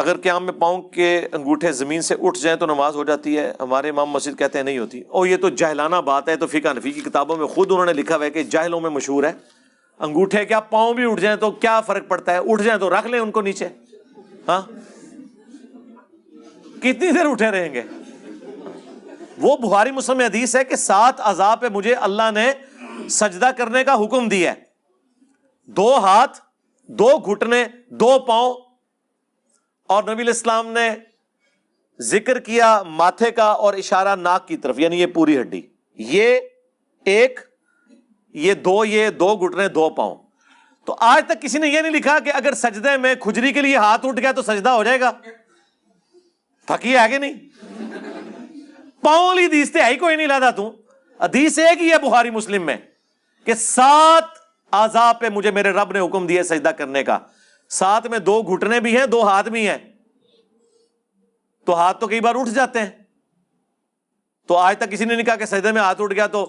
اگر قیام میں پاؤں کے انگوٹھے زمین سے اٹھ جائیں تو نماز ہو جاتی ہے؟ ہمارے امام مسجد کہتے ہیں نہیں ہوتی۔ اور یہ تو جاہلانہ بات ہے، تو فقہ حنفی کی کتابوں میں خود انہوں نے لکھا ہوا ہے کہ جاہلوں میں مشہور ہے، انگوٹھے کیا پاؤں بھی اٹھ جائیں تو کیا فرق پڑتا ہے، اٹھ جائیں تو رکھ لیں ان کو نیچے، ہاں کتنی دیر اٹھے رہیں گے؟ وہ بخاری مسلم میں حدیث ہے کہ 7 اعضاء پہ مجھے اللہ نے سجدہ کرنے کا حکم دیا ہے، 2 ہاتھ، 2 گھٹنے، 2 پاؤں، اور نبی علیہ السلام نے ذکر کیا ماتھے کا اور اشارہ ناک کی طرف، یعنی یہ پوری ہڈی، یہ 1، یہ 2، یہ 2 گھٹنے 2 پاؤں۔ تو آج تک کسی نے یہ نہیں لکھا کہ اگر سجدے میں کھجری کے لیے ہاتھ اٹھ گیا تو سجدہ ہو جائے گا، پھکی ہے کہ نہیں؟ پاؤں والی حدیث تے ہے ہی کوئی نہیں لادا تو، حدیث ایک ہی ہے بخاری مسلم میں کہ 7 اعضاء پہ مجھے میرے رب نے حکم دیا سجدہ کرنے کا، 7 میں 2 گھٹنے بھی ہیں، 2 ہاتھ بھی ہیں، تو ہاتھ تو کئی بار اٹھ جاتے ہیں۔ تو آج تک کسی نے نہیں کہا کہ سجدے میں ہاتھ اٹھ گیا تو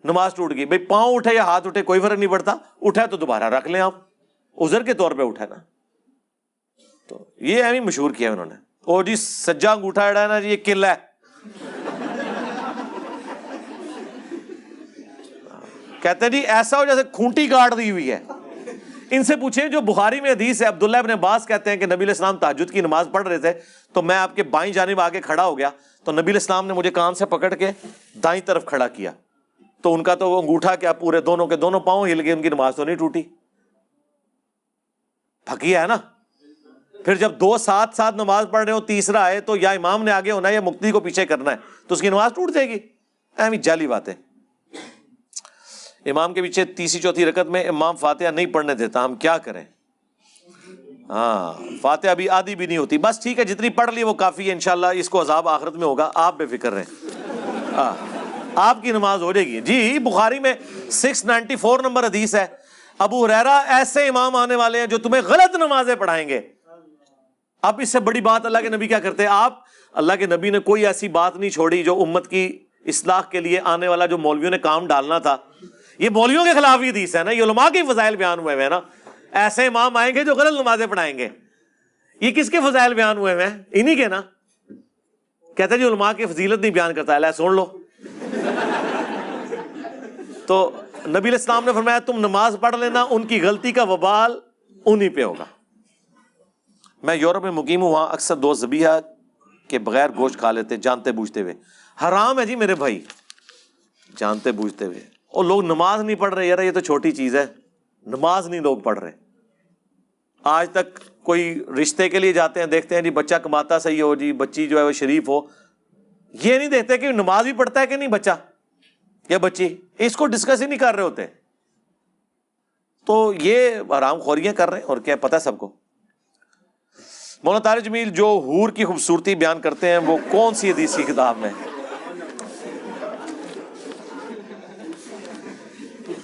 نماز ٹوٹ گئی۔ بھئی پاؤں اٹھے یا ہاتھ اٹھے کوئی فرق نہیں پڑتا، اٹھا تو دوبارہ رکھ لیں، آپ عذر کے طور پہ اٹھا نا۔ تو یہ ایویں مشہور کیا انہوں نے، او جی سجا انگوٹھا اڑا ہے نا جی یہ قلعہ ہے، کہتے ہیں جی ایسا ہو جیسے کھونٹی گاڑ دی ہوئی ہے۔ ان سے پوچھیں جو بخاری میں حدیث ہے، عبداللہ ابن عباس کہتے ہیں کہ نبی علیہ السلام تہجد کی نماز پڑھ رہے تھے تو میں آپ کے بائیں جانب آگے کھڑا ہو گیا، تو نبی علیہ السلام نے مجھے کان سے پکڑ کے دائیں طرف کھڑا کیا، تو ان کا تو وہ انگوٹھا کیا پورے دونوں کے دونوں پاؤں ہل گئے، ان کی نماز تو نہیں ٹوٹی، پھکی ہے نا۔ پھر جب 2 ساتھ ساتھ نماز پڑھ رہے ہو، تیسرا آئے تو یا امام نے آگے ہونا ہے یا مقتدی کو پیچھے کرنا ہے، تو اس کی نماز ٹوٹ جائے گی، ایویں جعلی بات ہے۔ امام کے پیچھے تیسری چوتھی رکعت میں امام فاتحہ نہیں پڑھنے دیتا، ہم کیا کریں؟ ہاں فاتحہ بھی آدھی بھی نہیں ہوتی، بس ٹھیک ہے جتنی پڑھ لی وہ کافی ہے، انشاءاللہ اس کو عذاب آخرت میں ہوگا، آپ بے فکر رہیں، ہاں آپ کی نماز ہو جائے گی۔ جی بخاری میں 694 نمبر حدیث ہے، ابو ہریرہ ایسے امام آنے والے ہیں جو تمہیں غلط نمازیں پڑھائیں گے۔ اب اس سے بڑی بات اللہ کے نبی کیا کرتے ہیں؟ آپ اللہ کے نبی نے کوئی ایسی بات نہیں چھوڑی جو امت کی اصلاح کے لیے آنے والا جو مولویوں نے کام ڈالنا تھا، یہ مولویوں کے خلاف ہی حدیث ہے نا، یہ علماء کے فضائل بیان ہوئے ہیں نا، ایسے امام آئیں گے جو غلط نمازیں پڑھائیں گے، یہ کس کے فضائل بیان ہوئے ہیں؟ انہی کے نا۔ کہتے ہیں جی علماء کی فضیلت نہیں بیان کرتا ہے، لے سن لو۔ تو نبی علیہ السلام نے فرمایا تم نماز پڑھ لینا، ان کی غلطی کا وبال انہی پہ ہوگا۔ میں یورپ میں مقیم ہوں، وہاں اکثر دوست ذبیحہ کے بغیر گوشت کھا لیتے جانتے بوجھتے ہوئے۔ حرام ہے جی میرے بھائی، جانتے بوجھتے ہوئے۔ اور لوگ نماز نہیں پڑھ رہے، یار یہ تو چھوٹی چیز ہے، نماز نہیں لوگ پڑھ رہے۔ آج تک کوئی رشتے کے لیے جاتے ہیں، دیکھتے ہیں جی بچہ کماتا صحیح ہو، جی بچی جو ہے وہ شریف ہو، یہ نہیں دیکھتے کہ نماز بھی پڑھتا ہے کہ نہیں بچہ یا بچی، اس کو ڈسکس ہی نہیں کر رہے ہوتے۔ تو یہ حرام خوریاں کر رہے ہیں، اور کیا پتہ ہے سب کو۔ مولانا طارق جمیل جو حور کی خوبصورتی بیان کرتے ہیں وہ کون سی حدیث کی کتاب میں؟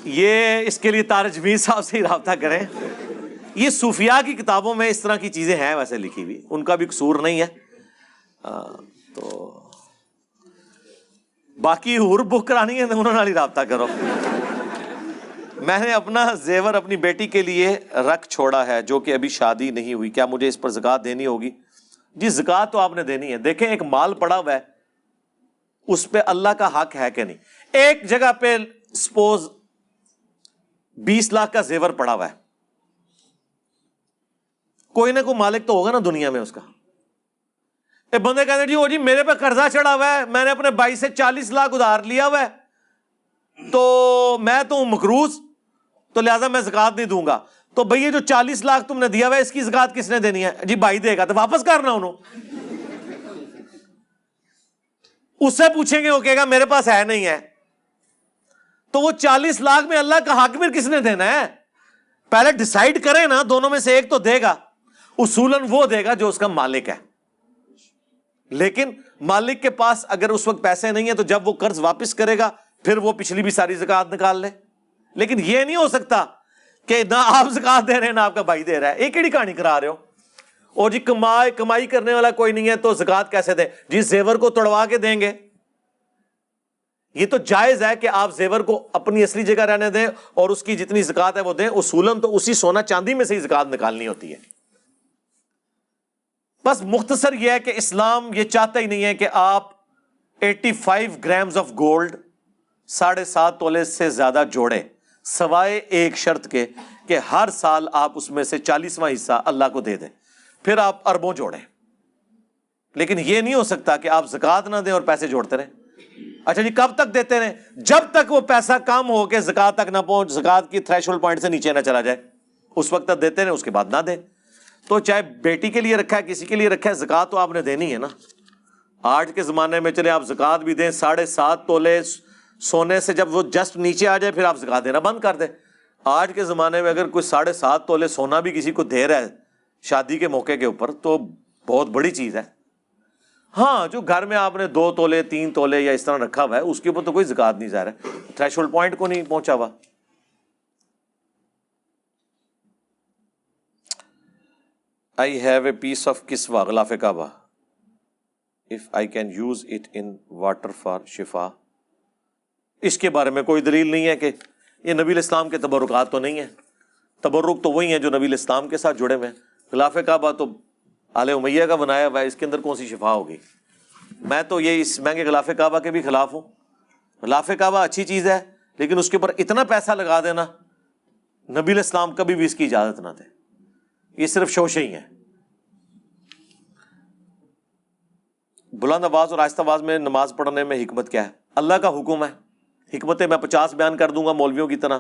یہ اس کے لیے طارق جمیل صاحب سے ہی رابطہ کریں، یہ صوفیاء کی کتابوں میں اس طرح کی چیزیں ہیں ویسے لکھی ہوئی، ان کا بھی قصور نہیں ہے۔ تو باقی حور بک کرانی ہے تو انہوں نے رابطہ کرو۔ میں نے اپنا زیور اپنی بیٹی کے لیے رکھ چھوڑا ہے جو کہ ابھی شادی نہیں ہوئی، کیا مجھے اس پر زکوٰۃ دینی ہوگی؟ جی زکوٰۃ تو آپ نے دینی ہے۔ دیکھیں ایک مال پڑا ہوا ہے، اس پہ اللہ کا حق ہے کہ نہیں؟ ایک جگہ پہ سپوز 20 لاکھ کا زیور پڑا ہوا ہے، کوئی نہ کوئی مالک تو ہوگا نا دنیا میں اس کا۔ ایک بندے کہتے ہیں جی وہ جی میرے پہ قرضہ چڑھا ہوا ہے، میں نے اپنے بھائی سے 40 لاکھ ادھار لیا ہوا ہے، تو میں تو ہوں مقروض، تو لہٰذا میں زکوٰۃ نہیں دوں گا۔ تو بھئی یہ جو 40 لاکھ تم نے دیا ہوا ہے اس کی زکوٰۃ کس نے دینی ہے؟ جی بھائی دے گا، تو واپس کرنا انہوں، اس سے پوچھیں گے وہ کہے گا میرے پاس ہے نہیں ہے۔ تو وہ 40 لاکھ میں اللہ کا حق بھی کس نے دینا ہے؟ پہلے ڈیسائیڈ کریں نا، دونوں میں سے ایک تو دے گا، اصولاً وہ دے گا جو اس کا مالک ہے۔ لیکن مالک کے پاس اگر اس وقت پیسے نہیں ہیں تو جب وہ قرض واپس کرے گا پھر وہ پچھلی بھی ساری زکوٰۃ نکال لے۔ لیکن یہ نہیں ہو سکتا کہ نہ آپ زکوٰۃ دے رہے ہیں نہ آپ کا بھائی دے رہا ہے، ایک ہی کہانی کرا رہے ہو۔ اور جی کمائی کرنے والا کوئی نہیں ہے تو زکوٰۃ کیسے دیں؟ جی زیور کو توڑوا کے دیں گے۔ یہ تو جائز ہے کہ آپ زیور کو اپنی اصلی جگہ رہنے دیں اور اس کی جتنی زکوٰۃ ہے وہ دیں، اصولاً تو اسی سونا چاندی میں سے ہی زکوٰۃ نکالنی ہوتی ہے۔ بس مختصر یہ ہے کہ اسلام یہ چاہتا ہی نہیں ہے کہ آپ 85 گرامز آف گولڈ 7.5 تولے سے زیادہ جوڑے، سوائے ایک شرط کے کہ ہر سال آپ اس میں سے 40واں حصہ اللہ کو دے دیں، پھر آپ اربوں جوڑیں۔ لیکن یہ نہیں ہو سکتا کہ آپ زکوٰۃ نہ دیں اور پیسے جوڑتے رہیں۔ اچھا جی کب تک دیتے رہیں؟ جب تک وہ پیسہ کم ہو کے زکوٰۃ تک نہ پہنچ، زکوٰۃ کی تھریشولڈ پوائنٹ سے نیچے نہ چلا جائے، اس وقت تک دیتے رہیں، اس کے بعد نہ دیں۔ تو چاہے بیٹی کے لیے رکھا ہے، کسی کے لیے رکھا ہے، زکوٰۃ تو آپ نے دینی ہے نا۔ آج کے زمانے میں چلے آپ زکوٰۃ بھی دیں، 7.5 تولے سونے سے جب وہ جسٹ نیچے آ جائے پھر آپ زکوٰۃ دینا بند کر دیں۔ آج کے زمانے میں اگر کوئی 7.5 تولے سونا بھی کسی کو دے رہا ہے شادی کے موقع کے اوپر تو بہت بڑی چیز ہے۔ ہاں جو گھر میں آپ نے 2 تولے 3 تولے یا اس طرح رکھا ہوا ہے اس کے اوپر تو کوئی زکوٰۃ نہیں ظاہر ہے، تھریشولڈ پوائنٹ کو نہیں پہنچا ہوا۔ I have a piece of kiswa غلاف کعبہ if I can use it in water for شفا۔ اس کے بارے میں کوئی دلیل نہیں ہے کہ یہ نبی الاسلام کے تبرکات تو نہیں ہیں، تبرک تو وہی ہیں جو نبی الاسلام کے ساتھ جڑے ہوئے ہیں۔ غلاف کعبہ تو آل امیہ کا بنایا ہوا ہے، اس کے اندر کون سی شفا ہوگی؟ میں تو یہ اس مہنگے غلاف کعبہ کے بھی خلاف ہوں۔ غلاف کعبہ اچھی چیز ہے لیکن اس کے اوپر اتنا پیسہ لگا دینا، نبی الاسلام کبھی بھی اس کی اجازت نہ دے، یہ صرف شوشے ہی ہیں۔ بلند آواز اور آہستہ آواز میں نماز پڑھنے میں حکمت کیا ہے؟ اللہ کا حکم ہے، حکمتیں میں 50 بیان کر دوں گا مولویوں کی طرح،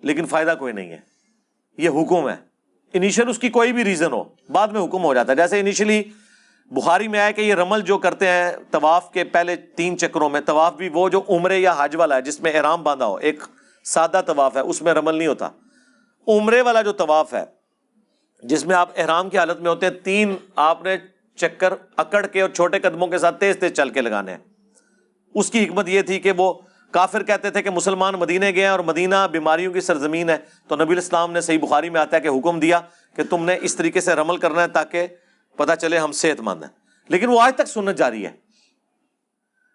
لیکن فائدہ کوئی نہیں ہے، یہ حکم ہے۔ انیشل اس کی کوئی بھی ریزن ہو، بعد میں حکم ہو جاتا ہے۔ جیسے انیشلی بخاری میں آیا کہ یہ رمل جو کرتے ہیں طواف کے پہلے 3 چکروں میں، طواف بھی وہ جو عمرے یا حج والا ہے جس میں احرام باندھا ہو، ایک سادہ طواف ہے اس میں رمل نہیں ہوتا۔ عمرے والا جو طواف ہے جس میں آپ احرام کی حالت میں ہوتے ہیں، 3 آپ نے چکر اکڑ کے اور چھوٹے قدموں کے ساتھ تیز تیز چل کے لگانے ہیں۔ اس کی حکمت یہ تھی کہ وہ کافر کہتے تھے کہ مسلمان مدینے گئے ہیں اور مدینہ بیماریوں کی سرزمین ہے، تو نبی الاسلام نے صحیح بخاری میں آتا ہے کہ حکم دیا کہ تم نے اس طریقے سے رمل کرنا ہے تاکہ پتہ چلے ہم صحت مند ہیں۔ لیکن وہ آج تک سنت جاری ہے۔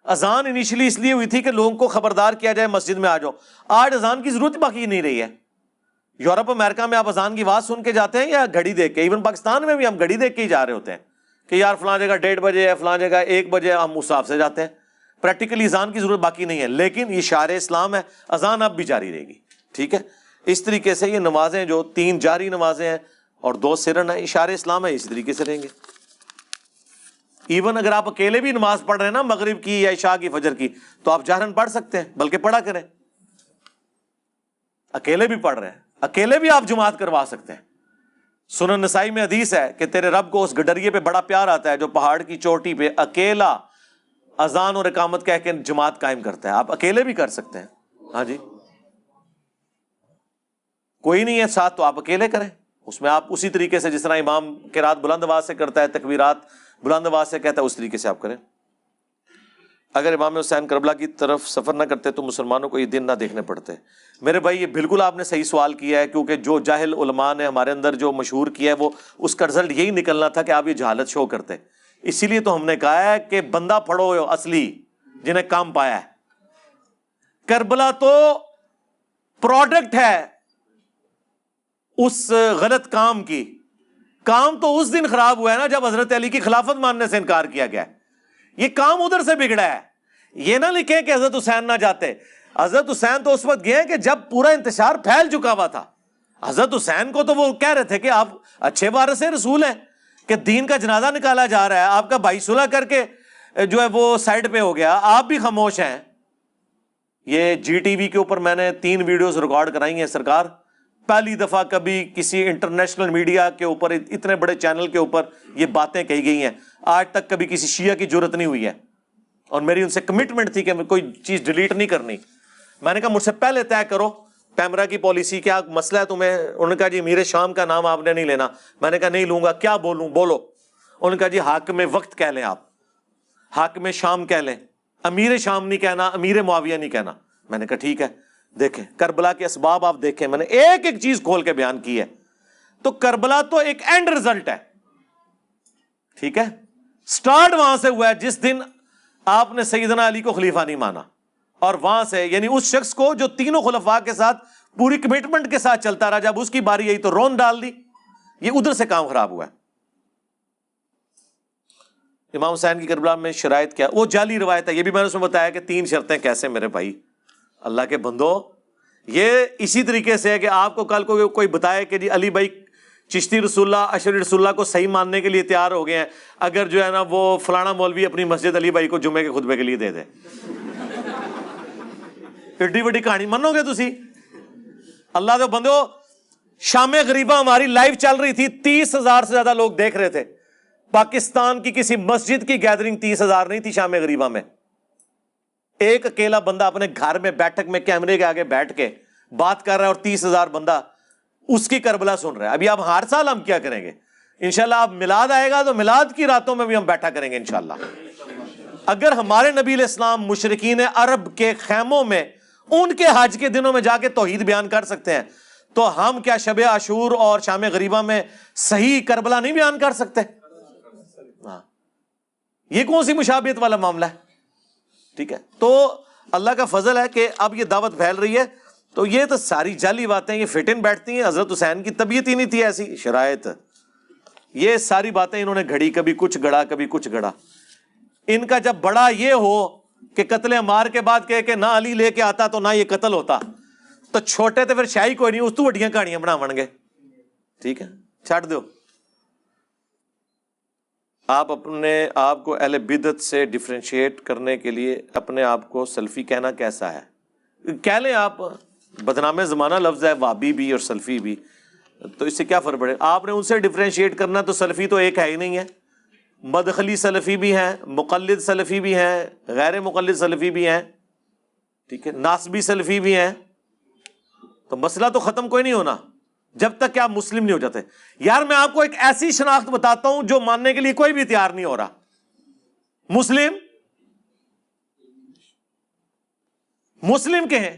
اذان انیشلی اس لیے ہوئی تھی کہ لوگوں کو خبردار کیا جائے مسجد میں آ جاؤ، آج اذان کی ضرورت باقی نہیں رہی ہے۔ یورپ امریکہ میں آپ اذان کی آواز سن کے جاتے ہیں یا گھڑی دیکھ کے؟ ایون پاکستان میں بھی ہم گھڑی دیکھ کے ہی جا رہے ہوتے ہیں کہ یار فلاں جگہ 1:30 بجے ہے، فلاں جگہ 1 بجے، ہم اس حساب سے جاتے ہیں۔ پریکٹیکلی اذان کی ضرورت باقی نہیں ہے، لیکن یہ شعار اسلام ہے، اذان اب بھی جاری رہے گی، ٹھیک ہے؟ اس طریقے سے یہ نمازیں جو 3 جاری نمازیں ہیں اور 2 سرن ہیں، اشارہ اسلام ہے، اسی طریقے سے رہیں گے۔ ایون اگر آپ اکیلے بھی نماز پڑھ رہے ہیں نا، مغرب کی یا عشاء کی، فجر کی، تو آپ جہرن پڑھ سکتے ہیں، بلکہ پڑھا کریں۔ اکیلے بھی پڑھ رہے ہیں، اکیلے بھی آپ جماعت کروا سکتے ہیں۔ سنن نسائی میں حدیث ہے کہ تیرے رب کو اس گڈریے پہ بڑا پیار آتا ہے جو پہاڑ کی چوٹی پہ اکیلا اذان اور اقامت کہہ کے جماعت قائم کرتا ہے۔ آپ اکیلے بھی کر سکتے ہیں، ہاں جی، کوئی نہیں ہے ساتھ تو آپ اکیلے کریں۔ اس میں آپ اسی طریقے سے جس طرح امام قرات بلند آواز سے کرتا ہے، تکبیرات بلند آواز سے کہتا ہے، اس طریقے سے آپ کریں۔ اگر امام حسین کربلا کی طرف سفر نہ کرتے تو مسلمانوں کو یہ دن نہ دیکھنے پڑتے۔ میرے بھائی یہ بالکل آپ نے صحیح سوال کیا ہے، کیونکہ جو جاہل علماء نے ہمارے اندر جو مشہور کیا ہے وہ اس کا رزلٹ یہی نکلنا تھا کہ آپ یہ جہالت شو کرتے۔ اسی لیے تو ہم نے کہا ہے کہ بندہ پڑھو اصلی جنہیں کام پایا ہے۔ کربلا تو پروڈکٹ ہے اس غلط کام کی، کام تو اس دن خراب ہوا ہے نا جب حضرت علی کی خلافت ماننے سے انکار کیا گیا۔ یہ کام ادھر سے بگڑا ہے۔ یہ نہ لکھیں کہ حضرت حسین نہ جاتے، حضرت حسین تو اس وقت گئے کہ جب پورا انتشار پھیل چکا ہوا تھا۔ حضرت حسین کو تو وہ کہہ رہے تھے کہ آپ اچھے وارث رسول ہیں کہ دین کا جنازہ نکالا جا رہا ہے، آپ کا بھائی صلح کر کے جو ہے وہ سائڈ پہ ہو گیا، آپ بھی خاموش ہیں۔ یہ جی ٹی وی کے اوپر میں نے 3 ویڈیوز ریکارڈ کرائی ہیں سرکار، پہلی دفعہ کبھی کسی انٹرنیشنل میڈیا کے اوپر، اتنے بڑے چینل کے اوپر یہ باتیں کہی گئی ہیں۔ آج تک کبھی کسی شیعہ کی جرت نہیں ہوئی ہے، اور میری ان سے کمٹمنٹ تھی کہ میں کوئی چیز ڈیلیٹ نہیں کرنی۔ میں نے کہا مجھ سے پہلے طے کرو پیمرا کی پالیسی، کیا مسئلہ ہے تمہیں؟ انہوں نے کہا جی امیر شام کا نام آپ نے نہیں لینا۔ میں نے کہا نہیں لوں گا، کیا بولوں؟ بولو۔ انہوں نے کہا جی حاکم وقت کہہ لیں، آپ حاکم شام کہہ لیں، امیر شام نہیں کہنا، امیر معاویہ نہیں کہنا۔ میں نے کہا ٹھیک ہے، دیکھیں کربلا کے اسباب آپ دیکھیں، میں نے ایک ایک چیز کھول کے بیان کی ہے۔ تو کربلا تو ایک اینڈ رزلٹ ہے، ٹھیک ہے؟ سٹارٹ وہاں سے ہوا ہے جس دن آپ نے سیدنا علی کو خلیفہ نہیں مانا، اور وہاں سے یعنی اس شخص کو جو تینوں خلفاء کے ساتھ پوری کمٹمنٹ کے ساتھ چلتا رہا، جب اس کی باری آئی تو رون ڈال دی۔ یہ ادھر سے کام خراب ہوا ہے۔ امام حسین کی کربلا میں شرائط کیا؟ وہ جعلی روایت ہے، یہ بھی میں نے اس میں بتایا کہ 3 شرطیں کیسے میرے بھائی اللہ کے بندو، یہ اسی طریقے سے ہے کہ آپ کو کل کو کوئی بتائے کہ جی علی بھائی چشتی رسول اللہ اشری رسول اللہ کو صحیح ماننے کے لیے تیار ہو گئے ہیں، اگر جو ہے نا وہ فلانا مولوی اپنی مسجد علی بھائی کو جمعے کے خطبے کے لیے دے دے، ایڈی بڑی کہانی منو گے تسی؟ اللہ دے بندو، شام غریبہ ہماری لائیو چل رہی تھی، 30,000 سے زیادہ لوگ دیکھ رہے تھے، پاکستان کی کسی مسجد کی گیدرنگ 30,000 نہیں تھی شام غریبہ میں، ایک اکیلا بندہ اپنے گھر میں بیٹھک میں کیمرے کے آگے بیٹھ کے بات کر رہا ہے اور 30,000 بندہ اس کی کربلا سن رہا ہے۔ ابھی اب ہر سال ہم کیا کریں گے انشاءاللہ، اب میلاد آئے گا تو میلاد کی راتوں میں بھی ہم بیٹھا کریں گے انشاءاللہ۔ اگر ہمارے نبی علیہ السلام مشرکین عرب کے خیموں میں ان کے حج کے دنوں میں جا کے توحید بیان کر سکتے ہیں تو ہم کیا شب عاشور اور شام غریبہ میں صحیح کربلا نہیں بیان کر سکتے؟ ہاں، یہ کون سی مشابہت والا معاملہ ہے؟ ٹھیک ہے، تو اللہ کا فضل ہے کہ اب یہ دعوت پھیل رہی ہے، تو یہ تو ساری جعلی باتیں یہ فٹ ان بیٹھتی ہیں۔ حضرت حسین کی طبیعت ہی نہیں تھی ایسی، شرائط، یہ ساری باتیں انہوں نے گھڑی، کبھی کچھ گھڑا کبھی کچھ گھڑا۔ ان کا جب بڑا یہ ہو کہ قتل عمار کے بعد کہے کہ نہ علی لے کے آتا تو نہ یہ قتل ہوتا، تو چھوٹے تو پھر شاہی کوئی نہیں، اس تو وڈیاں کہانیاں بناون گے۔ ٹھیک ہے، چھੱਡ دو۔ آپ اپنے آپ کو اہل بدعت سے ڈفرینشیٹ کرنے کے لیے اپنے آپ کو سلفی کہنا کیسا ہے؟ کہہ لیں آپ، بدنام زمانہ لفظ ہے وہابی بھی اور سلفی بھی، تو اس سے کیا فرق پڑے؟ آپ نے ان سے ڈفرینشیٹ کرنا، تو سلفی تو ایک ہے ہی نہیں ہے، مدخلی سلفی بھی ہیں، مقلد سلفی بھی ہیں، غیر مقلد سلفی بھی ہیں، ٹھیک ہے، ناسبی سلفی بھی ہیں، تو مسئلہ تو ختم کوئی نہیں ہونا جب تک کہ آپ مسلم نہیں ہو جاتے۔ یار میں آپ کو ایک ایسی شناخت بتاتا ہوں جو ماننے کے لیے کوئی بھی تیار نہیں ہو رہا، مسلم کے ہیں،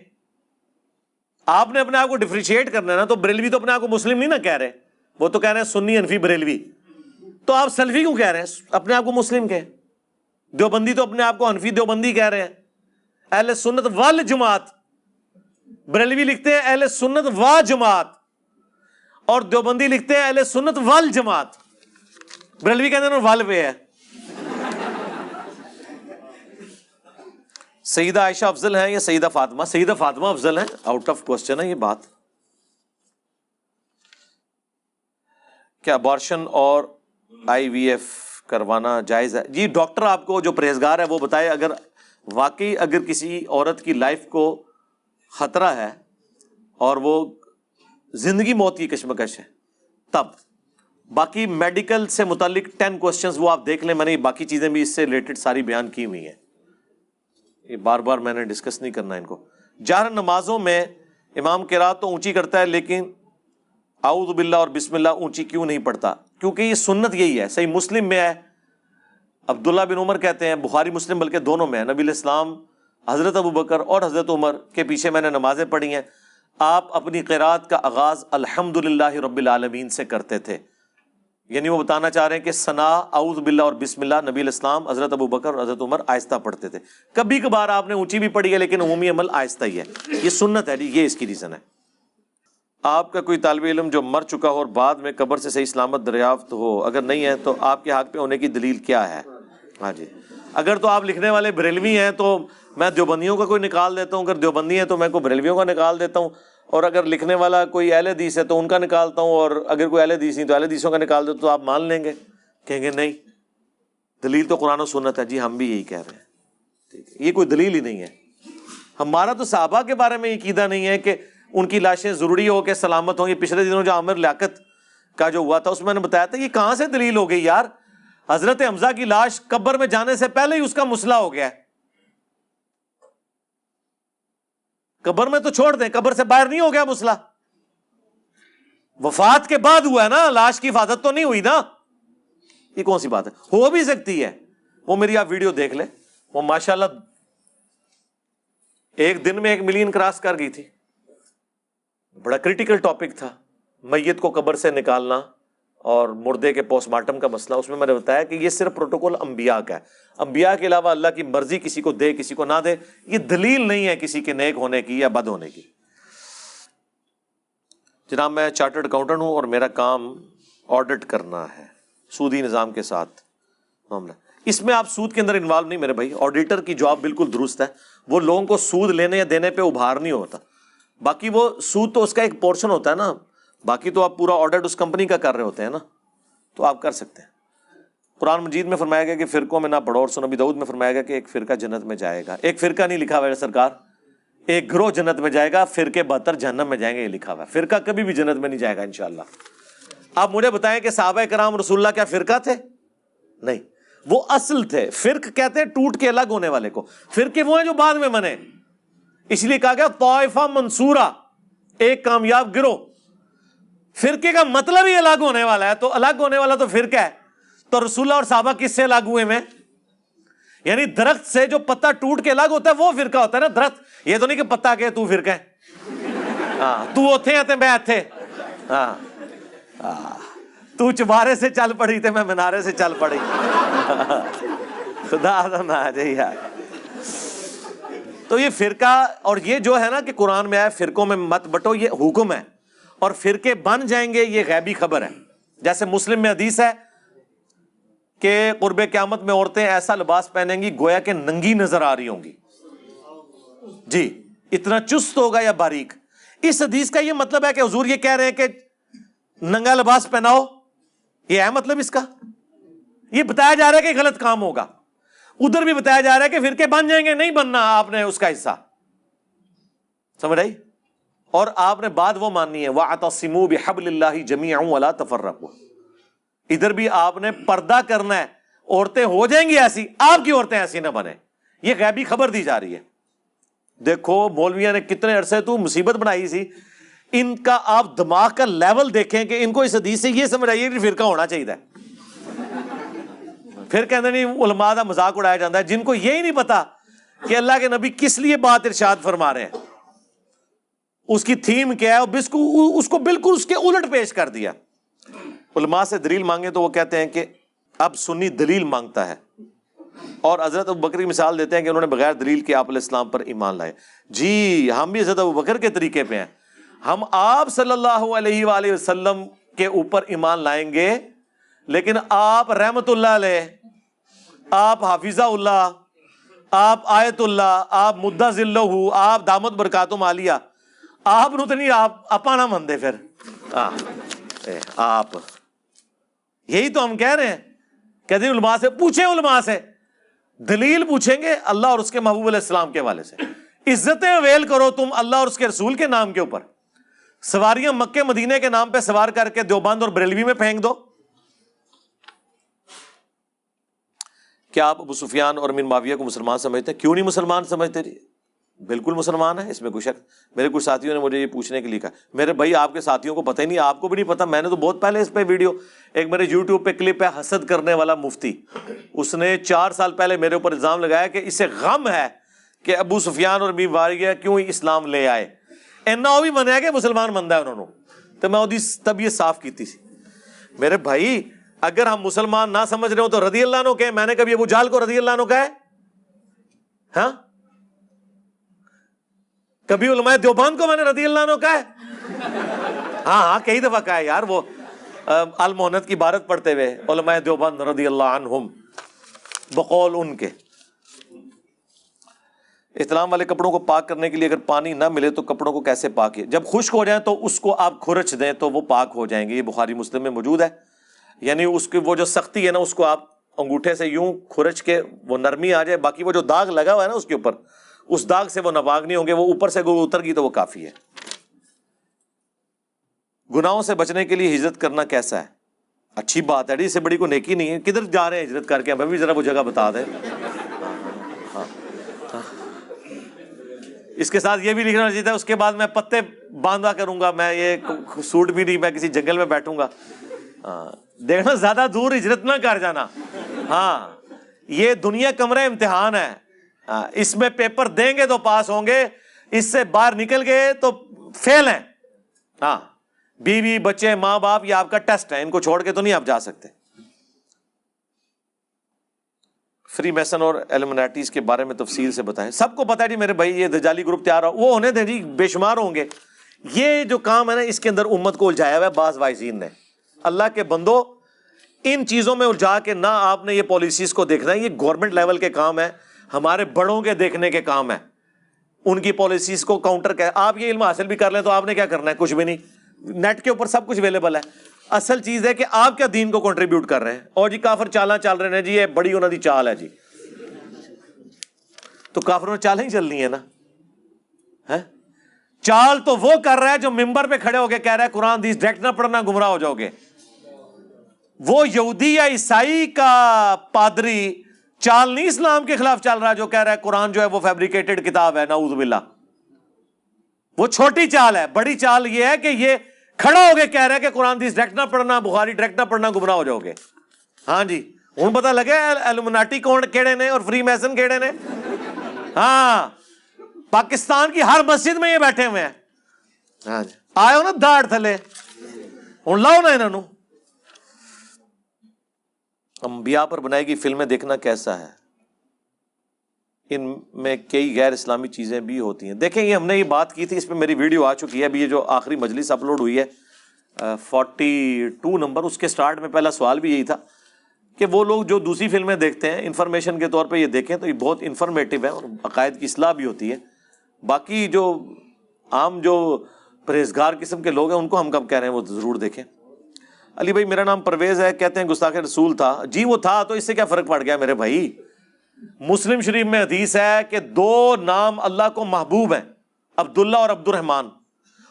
آپ نے اپنے آپ کو ڈفرینشیٹ کرنا ہے نا، تو بریلوی تو اپنے آپ کو مسلم نہیں نا کہہ رہے، وہ تو کہہ رہے ہیں سنی حنفی بریلوی، تو آپ سلفی کیوں کہہ رہے ہیں اپنے آپ کو مسلم کے؟ دیوبندی تو اپنے آپ کو حنفی دیوبندی کہہ رہے ہیں، اہل سنت والجماعت، بریلوی لکھتے ہیں اہل سنت و جماعت، اور دیوبندی لکھتے ہیں اہل سنت والجماعت، بریلوی کہتے ہیں وال پہ ہے۔ سیدہ عائشہ افضل ہیں یا سیدہ فاطمہ؟ سیدہ فاطمہ افضل ہیں، آؤٹ آف کوسچن ہے یہ بات۔ کیا ابارشن اور آئی وی ایف کروانا جائز ہے؟ جی ڈاکٹر آپ کو جو پرہیزگار ہے وہ بتائے، اگر واقعی اگر کسی عورت کی لائف کو خطرہ ہے اور وہ زندگی موت کی کشمکش ہے تب، باقی میڈیکل سے متعلق 10 کوسچنز وہ آپ دیکھ لیں، میں نے باقی چیزیں بھی اس سے ریلیٹڈ ساری بیان کی ہوئی ہیں، یہ بار بار میں نے ڈسکس نہیں کرنا ان کو۔ جہر نمازوں میں امام قرات تو اونچی کرتا ہے لیکن اعوذ باللہ اور بسم اللہ اونچی کیوں نہیں پڑھتا؟ کیونکہ یہ سنت یہی ہے، صحیح مسلم میں ہے، عبداللہ بن عمر کہتے ہیں، بخاری مسلم بلکہ دونوں میں ہے، نبی علیہ السلام حضرت ابوبکر اور حضرت عمر کے پیچھے میں نے نمازیں پڑھی ہیں، آپ اپنی قرات کا آغاز الحمدللہ رب العالمین سے کرتے تھے، یعنی وہ بتانا چاہ رہے ہیں کہ ثنا اعوذ باللہ اور بسم اللہ نبی علیہ السلام حضرت ابوبکر اور حضرت عمر آہستہ پڑھتے تھے، کبھی کبھار آپ نے اونچی بھی پڑھی ہے لیکن عمومی عمل آہستہ ہی ہے، یہ سنت ہے، یہ اس کی ریزن ہے۔ آپ کا کوئی طالب علم جو مر چکا ہو اور بعد میں قبر سے صحیح سلامت دریافت ہو، اگر نہیں ہے تو آپ کے حق پہ ہونے کی دلیل کیا ہے؟ ہاں جی، اگر تو آپ لکھنے والے بریلوی ہیں تو میں دیوبندیوں کا کوئی نکال دیتا ہوں، اگر دیوبندی ہیں تو میں کوئی بریلویوں کا نکال دیتا ہوں، اور اگر لکھنے والا کوئی اہل حدیث ہے تو ان کا نکالتا ہوں، اور اگر کوئی اہل حدیث نہیں تو اہل حدیثوں کا نکال دیتا، تو آپ مان لیں گے؟ کہیں گے نہیں، دلیل تو قرآن و سنت ہے۔ جی ہم بھی یہی کہہ رہے ہیں، ٹھیک ہے، یہ کوئی دلیل ہی نہیں ہے۔ ہمارا تو صحابہ کے بارے میں یہ عقیدہ نہیں ہے کہ ان کی لاشیں ضروری ہو کہ سلامت ہوں۔ یہ پچھلے دنوں جو عامر لیاقت کا جو ہوا تھا اس میں نے بتایا تھا، یہ کہاں سے دلیل ہو گئی یار؟ حضرت حمزہ کی لاش قبر میں جانے سے پہلے ہی اس کا مسئلہ ہو گیا ہے، قبر میں تو چھوڑ دیں، قبر سے باہر نہیں ہو گیا مسئلہ، وفات کے بعد ہوا ہے نا، لاش کی حفاظت تو نہیں ہوئی نا، یہ کون سی بات ہے؟ ہو بھی سکتی ہے، وہ میری آپ ویڈیو دیکھ لیں، وہ ماشاءاللہ ایک دن میں 1 ملین کراس کر گئی تھی، بڑا کریٹیکل ٹاپک تھا، میت کو قبر سے نکالنا اور مردے کے پوسٹ مارٹم کا مسئلہ۔ اس میں نے بتایا کہ یہ صرف پروٹوکول انبیاء کا ہے، انبیاء کے علاوہ اللہ کی مرضی کسی کو دے کسی کو نہ دے، یہ دلیل نہیں ہے کسی کے نیک ہونے کی یا بد ہونے کی۔ جناب میں چارٹرڈ اکاؤنٹنٹ ہوں اور میرا کام آڈٹ کرنا ہے، سودی نظام کے ساتھ معاملہ، اس میں آپ سود کے اندر انوالو نہیں میرے بھائی. آڈیٹر کی جاب بالکل درست ہے, وہ لوگوں کو سود لینے یا دینے پہ ابھار نہیں ہوتا. باقی وہ سود تو اس کا ایک پورشن ہوتا ہے نا, باقی تو آپ پورا آڈٹ اس کمپنی کا کر رہے ہوتے ہیں نا, تو آپ کر سکتے ہیں. قرآن مجید میں فرمایا گیا کہ فرقوں میں نہ پڑھو, اور سنن ابی داؤد میں فرمایا گیا کہ ایک فرقہ جنت میں جائے گا. ایک فرقہ نہیں لکھا ہوا ہے سرکار, ایک گروہ جنت میں جائے گا, فرقے 72 جہنم میں جائیں گے, یہ لکھا ہوا ہے. فرقہ کبھی بھی جنت میں نہیں جائے گا انشاءاللہ. آپ مجھے بتائیں کہ صحابہ کرام رسول اللہ کیا فرقہ تھے؟ نہیں, وہ اصل تھے. فرق کہتے ہیں ٹوٹ کے الگ ہونے والے کو, فرقے وہ ہیں جو بعد میں بنے. اس لیے کہا گیا طائفہ منصورہ, ایک کامیاب گروہ. فرقے کا مطلب ہی الگ ہونے والا ہے, تو الگ ہونے والا تو فرقہ ہے. تو رسول اللہ اور صحابہ کس سے الگ ہوئے میں؟ یعنی درخت سے جو پتا ٹوٹ کے الگ ہوتا ہے وہ فرقہ ہوتا ہے نا. درخت یہ تو نہیں کہ پتا کہ تو فرقہ ہے, تو اوتھے ہیں میں ایتھے, تو چبارے سے چل پڑی تے میں منارے سے چل پڑی. خدا نہ جی یار. تو یہ فرقہ, اور یہ جو ہے نا کہ قرآن میں آیا فرقوں میں مت بٹو, یہ حکم ہے. اور فرقے بن جائیں گے یہ غیبی خبر ہے. جیسے مسلم میں حدیث ہے کہ قرب قیامت میں عورتیں ایسا لباس پہنیں گی گویا کہ ننگی نظر آ رہی ہوں گی. جی, اتنا چست ہوگا یا باریک. اس حدیث کا یہ مطلب ہے کہ حضور یہ کہہ رہے ہیں کہ ننگا لباس پہناؤ, یہ ہے مطلب اس کا؟ یہ بتایا جا رہا ہے کہ غلط کام ہوگا. ادھر بھی بتایا جا رہا ہے کہ فرقے بن جائیں گے, نہیں بننا آپ نے اس کا حصہ. سمجھ آئی؟ اور آپ نے بات وہ ماننی ہے وَاعْتَصِمُوا بِحَبْلِ اللَّهِ جَمِيعًا وَلَا تَفَرَّقُوا. ادھر بھی آپ نے پردہ کرنا ہے. عورتیں ہو جائیں گی ایسی, آپ کی عورتیں ایسی نہ بنے. یہ غیبی خبر دی جا رہی ہے. دیکھو مولویوں نے کتنے عرصے تو مصیبت بنائی تھی, ان کا آپ دماغ کا لیول دیکھیں کہ ان کو اس حدیث سے یہ سمجھ آئیے کہ فرقہ ہونا چاہیے. پھر کہتے نہیں علماء دا مذاق اڑایا جاتا ہے, جن کو یہی نہیں پتا کہ اللہ کے نبی کس لیے بات ارشاد فرما رہے ہیں, اس کی تھیم کیا ہے, اس کو بالکل اس کے الٹ پیش کر دیا. علماء سے دلیل مانگے تو وہ کہتے ہیں کہ اب سنی دلیل مانگتا ہے, اور حضرت ابوبکر کی مثال دیتے ہیں کہ انہوں نے بغیر دلیل کے آپ علیہ السلام پر ایمان لائے. جی ہم بھی حضرت ابوبکر کے طریقے پہ ہیں, ہم آپ صلی اللہ علیہ وآلہ وسلم کے اوپر ایمان لائیں گے, لیکن آپ رحمت اللہ علیہ, آپ حافظہ اللہ, آپ آیت اللہ, آپ مدہ ذلہ, آپ دامت برکاتم عالیہ, آپ نو تو نہیں, آپ اپا نہ مندے. پھر آپ یہی تو ہم کہہ رہے ہیں. کہتے ہیں علماء سے پوچھیں, علماء سے دلیل پوچھیں گے اللہ اور اس کے محبوب علیہ السلام کے حوالے سے. عزتیں اویل کرو تم اللہ اور اس کے رسول کے نام کے اوپر. سواریاں مکے مدینے کے نام پہ سوار کر کے دیوبند اور بریلوی میں پھینک دو. کیا آپ ابو سفیان اور امیر معاویہ کو مسلمان سمجھتے ہیں؟ کیوں نہیں مسلمان سمجھتے؟ جی بالکل مسلمان ہے, اس میں کوئی شک. میرے کچھ ساتھیوں نے مجھے یہ پوچھنے کے لیے کہا, میرے بھائی آپ کے ساتھیوں کو پتہ ہی نہیں, آپ کو بھی نہیں پتا. میں نے تو بہت پہلے اس پہ ویڈیو, ایک میرے یوٹیوب پہ کلپ ہے, حسد کرنے والا مفتی, اس نے 4 سال پہلے میرے اوپر الزام لگایا کہ اسے غم ہے کہ ابو سفیان اور امیر معاویہ کیوں اسلام لے آئے. اینا وہ بھی منیا کہ مسلمان بندہ ہے انہوں نے, تو میں تب یہ صاف کی تھی. میرے بھائی اگر ہم مسلمان نہ سمجھ رہے ہو تو رضی اللہ عنہ کہیں. میں نے کبھی ابو جہل کو رضی اللہ عنہ کہا ہے؟ ہاں, کبھی علماء دیوبند کو میں نے رضی اللہ عنہ کہا ہے؟ ہاں کئی دفعہ کہا ہے یار. وہ المحنت کی عبارت پڑھتے ہوئے علماء دیوبند رضی اللہ عنہم بقول ان کے. احترام والے کپڑوں کو پاک کرنے کے لیے اگر پانی نہ ملے تو کپڑوں کو کیسے پاک کیے؟ جب خشک ہو جائیں تو اس کو آپ کھرچ دیں تو وہ پاک ہو جائیں گے. یہ بخاری مسلم میں موجود ہے. یعنی اس کی وہ جو سختی ہے نا, اس کو آپ انگوٹھے سے یوں کھرچ کے وہ نرمی آ جائے. باقی وہ جو داغ لگا ہوا ہے نا اس کے اوپر, اس داغ سے وہ ناپاک نہیں ہوں گے. وہ اوپر سے اتر گئی تو وہ کافی ہے. گناہوں سے بچنے کے لیے ہجرت کرنا کیسا ہے؟ اچھی بات ہے, اس سے بڑی کوئی نیکی نہیں ہے. کدھر جا رہے ہیں ہجرت کر کے؟ ہمیں بھی ذرا وہ جگہ بتا دیں. اس کے ساتھ یہ بھی لکھنا چاہیے تھا, اس کے بعد میں پتے باندھا کروں گا, میں یہ سوٹ بھی نہیں, میں کسی جنگل میں بیٹھوں گا. دیکھنا زیادہ دور ہجرت نہ کر جانا. ہاں یہ دنیا کمرہ امتحان ہے, اس میں پیپر دیں گے تو پاس ہوں گے, اس سے باہر نکل گئے تو فیل ہیں. ہاں بیوی بچے ماں باپ یہ آپ کا ٹیسٹ ہے, ان کو چھوڑ کے تو نہیں آپ جا سکتے. فری میسن اور ایلومنیٹیز کے بارے میں تفصیل سے بتائیں. سب کو پتا ہے جی میرے بھائی, یہ دجالی گروپ تیار ہو, وہ ہونے دیں جی, بے شمار ہوں گے. یہ جو کام ہے نا اس کے اندر امت کو الجھایا ہوا ہے بعض وائزین نے. اللہ کے بندو, ان چیزوں میں الجھا کے نہ آپ نے یہ پالیسیز کو دیکھنا ہے. یہ گورنمنٹ لیول کے کام ہے, ہمارے بڑوں کے دیکھنے کے کام ہے, ان کی پالیسیز کو کاؤنٹر کر. آپ یہ علم حاصل بھی کر لیں تو آپ نے کیا کرنا ہے؟ کچھ بھی نہیں. نیٹ کے اوپر سب کچھ اویلیبل ہے. اصل چیز ہے کہ آپ کیا دین کو کنٹریبیوٹ کر رہے ہیں. اور جی کافر چالاں چل رہے ہیں جی, یہ بڑی انہوں دی چال ہے جی, تو کافروں نے چالیں ہی چلنی ہے نا. چال تو وہ کر رہا ہے جو ممبر پہ کھڑے ہو کے کہہ رہا ہے قرآن حدیث ڈائریکٹ نہ پڑھنا گمراہ ہو جاؤ گے. وہ یہودی یا عیسائی کا پادری چال نہیں اسلام کے خلاف چل رہا جو کہہ رہا ہے قرآن جو ہے وہ فیبریکیٹڈ کتاب ہے, نعوذ باللہ. وہ چھوٹی چال ہے. بڑی چال یہ ہے کہ یہ کھڑا ہو کے کہہ رہا ہے کہ قرآن حدیث ڈائریکٹ نہ پڑھنا, بخاری ڈائریکٹ نہ پڑھنا گمراہ ہو جاؤ گے. ہاں جی, ہوں پتہ لگے ایلومناٹی کون کیڑے نے اور فری میسن کیڑے نے. ہاں, پاکستان کی ہر مسجد میں یہ بیٹھے ہوئے ہیں. ہاں جی, آئے ہو نا داڑھ تھلے, ہوں لاؤ نا انہوں. انبیاء پر بنائی گئی فلمیں دیکھنا کیسا ہے, ان میں کئی غیر اسلامی چیزیں بھی ہوتی ہیں. دیکھیں یہ ہم نے یہ بات کی تھی, اس پہ میری ویڈیو آ چکی ہے ابھی, یہ جو آخری مجلس اپلوڈ ہوئی ہے 42 نمبر, اس کے سٹارٹ میں پہلا سوال بھی یہی تھا کہ وہ لوگ جو دوسری فلمیں دیکھتے ہیں انفارمیشن کے طور پہ یہ دیکھیں تو یہ بہت انفارمیٹیو ہے اور عقائد کی اصلاح بھی ہوتی ہے. باقی جو عام جو پرہیزگار قسم کے لوگ ہیں ان کو ہم کب کہہ رہے ہیں وہ ضرور دیکھیں. علی بھائی میرا نام پرویز ہے, کہتے ہیں گستاخ رسول تھا. جی وہ تھا, تو اس سے کیا فرق پڑ گیا میرے بھائی. مسلم شریف میں حدیث ہے کہ 2 نام اللہ کو محبوب ہیں, عبداللہ اور عبد الرحمن,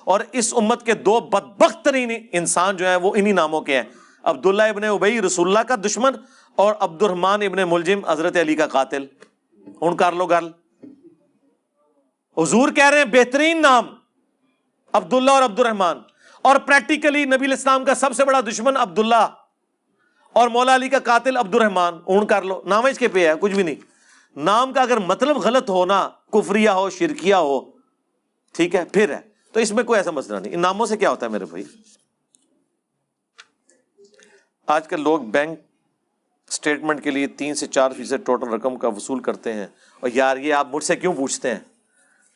اور اس امت کے 2 بدبخت ترین انسان جو ہیں وہ انہی ناموں کے ہیں, عبداللہ ابن ابی رسول اللہ کا دشمن اور عبد الرحمن ابن ملجم حضرت علی کا قاتل. ان کر لو گل. حضور کہہ رہے ہیں بہترین نام عبداللہ اور عبد الرحمن, اور پریکٹیکلی نبی الاسلام کا سب سے بڑا دشمن عبداللہ اور مولا علی کا قاتل عبد الرحمن. اون کر لو, نام اس کے پہ ہے, کچھ بھی نہیں. نام کا اگر مطلب غلط ہو نا, کفریہ ہو شرکیہ ہو, ٹھیک ہے, پھر ہے, تو اس میں کوئی ایسا مسئلہ نہیں. ان ناموں سے کیا ہوتا ہے میرے بھائی. آج کل لوگ بینک سٹیٹمنٹ کے لیے 3 سے 4% ٹوٹل رقم کا وصول کرتے ہیں. اور یار یہ آپ مجھ سے کیوں پوچھتے ہیں؟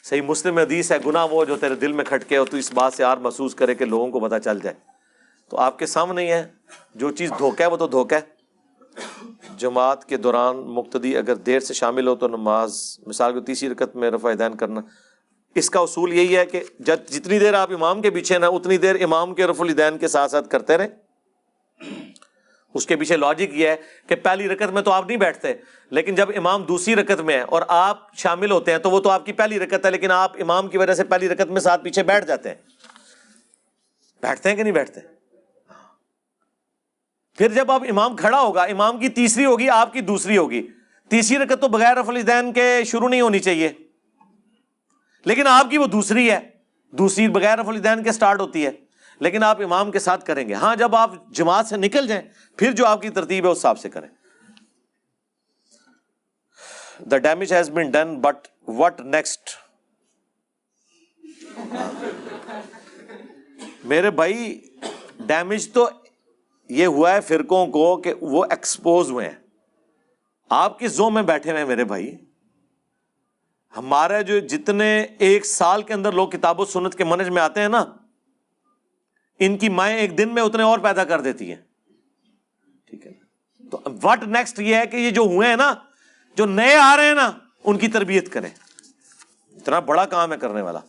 صحیح مسلم حدیث ہے, گناہ وہ جو تیرے دل میں کھٹکے ہو تو اس بات سے یار محسوس کرے کہ لوگوں کو پتہ چل جائے. تو آپ کے سامنے ہی ہے, جو چیز دھوکہ ہے وہ تو دھوکہ ہے. جماعت کے دوران مقتدی اگر دیر سے شامل ہو تو نماز مثال کو تیسری رکعت میں رفع یدین کرنا. اس کا اصول یہی ہے کہ جتنی دیر آپ امام کے پیچھے نا اتنی دیر امام کے رفع الیدین کے ساتھ ساتھ کرتے رہیں. اس کے پیچھے لاجک یہ ہے کہ پہلی رکعت میں تو آپ نہیں بیٹھتے, لیکن جب امام دوسری رکعت میں ہے اور آپ شامل ہوتے ہیں تو وہ تو آپ کی پہلی رکعت ہے, لیکن آپ امام کی وجہ سے پہلی رکعت میں ساتھ پیچھے بیٹھ جاتے ہیں. بیٹھتے ہیں کہ نہیں بیٹھتے؟ پھر جب آپ امام کھڑا ہوگا, امام کی تیسری ہوگی آپ کی دوسری ہوگی, تیسری رکعت تو بغیر رفع الیدین کے شروع نہیں ہونی چاہیے, لیکن آپ کی وہ دوسری ہے, دوسری بغیر رفع الیدین کے سٹارٹ ہوتی ہے, لیکن آپ امام کے ساتھ کریں گے. ہاں جب آپ جماعت سے نکل جائیں پھر جو آپ کی ترتیب ہے اس حساب سے کریں. The damage has been done, but what next? میرے بھائی ڈیمیج تو یہ ہوا ہے فرقوں کو کہ وہ ایکسپوز ہوئے ہیں, آپ کی زو میں بیٹھے ہوئے ہیں میرے بھائی. ہمارے جو جتنے 1 سال کے اندر لوگ کتاب و سنت کے منہج میں آتے ہیں نا, ان کی مائیں ایک دن میں اتنے اور پیدا کر دیتی ہیں. ٹھیک ہے, تو واٹ نیکسٹ یہ ہے کہ یہ جو ہوئے ہیں نا, جو نئے آ رہے ہیں نا, ان کی تربیت کریں. اتنا بڑا کام ہے کرنے والا.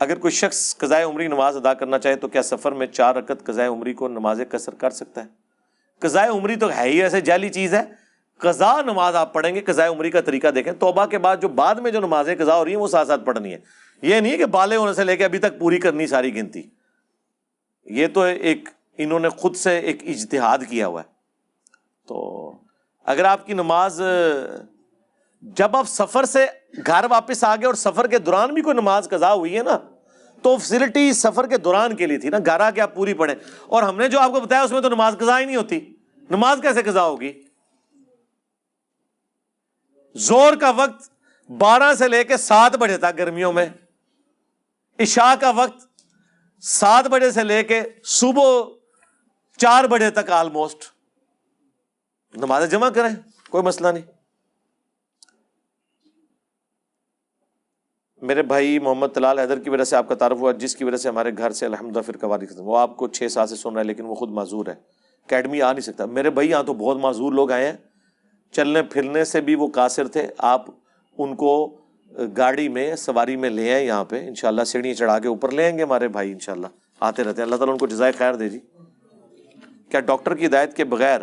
اگر کوئی شخص قضائے عمری نماز ادا کرنا چاہے تو کیا سفر میں 4 رکعت قضائے عمری کو نماز قصر کر سکتا ہے؟ قضائے عمری تو ہے ہی ایسے جعلی چیز ہے. قضا نماز آپ پڑھیں گے, قضائے عمری کا طریقہ دیکھیں. توبہ کے بعد جو بعد میں جو نمازیں قضا ہو رہی ہیں وہ ساتھ ساتھ پڑھنی ہے. یہ نہیں کہ بالغ ہونے سے لے کے ابھی تک پوری کرنی ساری گنتی. یہ تو ایک انہوں نے خود سے ایک اجتہاد کیا ہوا ہے. تو اگر آپ کی نماز جب آپ سفر سے گھر واپس آ گئے اور سفر کے دوران بھی کوئی نماز قضا ہوئی ہے نا, تو فیسلٹی سفر کے دوران کے لیے تھی نا, گھر آ کے آپ پوری پڑھیں. اور ہم نے جو آپ کو بتایا اس میں تو نماز قضا ہی نہیں ہوتی. نماز کیسے قضا ہوگی؟ زور کا وقت 12 سے لے کے 7 بجے تک گرمیوں میں, عشاء کا وقت 7 بجے سے لے کے صبح 4 بجے تک آلموسٹ. نماز جمع کریں, کوئی مسئلہ نہیں. میرے بھائی محمد طلال حیدر کی وجہ سے آپ کا تعارف ہوا, جس کی وجہ سے ہمارے گھر سے الحمدللہ فرقہ واریت ختم. وہ آپ کو 6 سال سے سن رہا ہے لیکن وہ خود معذور ہے. اکیڈمی آ نہیں سکتا. میرے بھائی یہاں تو بہت معذور لوگ آئے ہیں, چلنے پھرنے سے بھی وہ قاصر تھے. آپ ان کو گاڑی میں سواری میں لے آئیں یہاں پہ, انشاءاللہ سیڑھیاں چڑھا کے اوپر لے آئیں گے ہمارے بھائی, انشاءاللہ آتے رہتے ہیں. اللہ تعالیٰ ان کو جزائے خیر دے جی. کیا ڈاکٹر کی ہدایت کے بغیر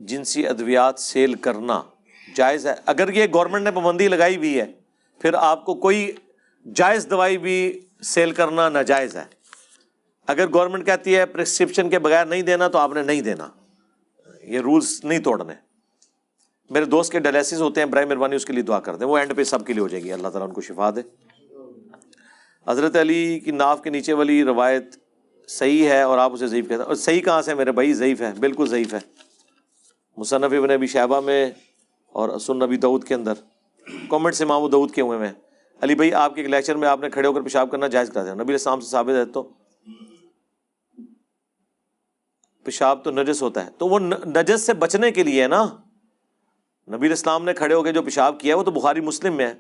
جنسی ادویات سیل کرنا جائز ہے؟ اگر یہ گورنمنٹ نے پابندی لگائی ہوئی ہے پھر آپ کو کوئی جائز دوائی بھی سیل کرنا ناجائز ہے. اگر گورنمنٹ کہتی ہے پرسکرپشن کے بغیر نہیں دینا تو آپ نے نہیں دینا, یہ رولز نہیں توڑنے. میرے دوست کے ڈائلسس ہوتے ہیں, برائے مہربانی اس کے لیے دعا کر دیں, وہ اینڈ پہ سب کے لیے ہو جائے گی, اللہ تعالیٰ ان کو شفا دے. حضرت علی کی ناف کے نیچے والی روایت صحیح ہے اور آپ اسے ضعیف کہتے ہیں. اور صحیح کہاں سے میرے بھائی؟ ضعیف ہے, بالکل ضعیف ہے. مصنف ابن ابی شیبہ میں اور سنن نبی داؤد کے اندر کامنٹس امام ابو داؤد کے ہوئے ہیں. علی بھائی آپ کے ایک لیکچر میں آپ نے کھڑے ہو کر پیشاب کرنا جائز کرا دیا, نبی علیہ السلام سے ثابت ہے. تو پیشاب تو نجس ہوتا ہے, تو وہ نجس سے بچنے کے لیے ہے نا. نبی علیہ السلام نے کھڑے ہو کے جو پیشاب کیا ہے وہ تو بخاری مسلم میں ہے.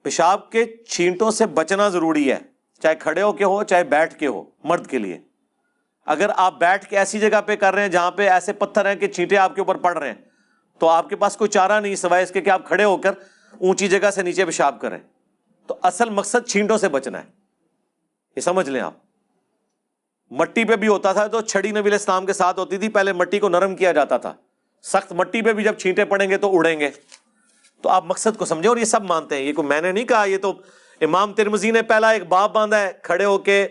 پیشاب کے چھینٹوں سے بچنا ضروری ہے, چاہے کھڑے ہو کے ہو چاہے بیٹھ کے ہو, مرد کے لیے. اگر آپ بیٹھ کے ایسی جگہ پہ کر رہے ہیں جہاں پہ ایسے پتھر ہیں کہ چھینٹے آپ کے اوپر پڑ رہے ہیں, تو آپ کے پاس کوئی چارہ نہیں سوائے اس کے کہ آپ کھڑے ہو کر اونچی جگہ سے نیچے پیشاب کریں. تو اصل مقصد چھینٹوں سے بچنا ہے, یہ سمجھ لیں آپ. مٹی پہ بھی ہوتا تھا تو چھڑی نبی علیہ السلام کے ساتھ ہوتی تھی, پہلے مٹی کو نرم کیا جاتا تھا. سخت مٹی پہ بھی جب چھینٹے پڑیں گے تو اڑیں گے. تو آپ مقصد کو سمجھے, اور یہ سب مانتے ہیں, یہ کوئی میں نے نہیں کہا, یہ تو امام ترمذی نے پہلا ایک باب باندھا ہے کھڑے ہو کے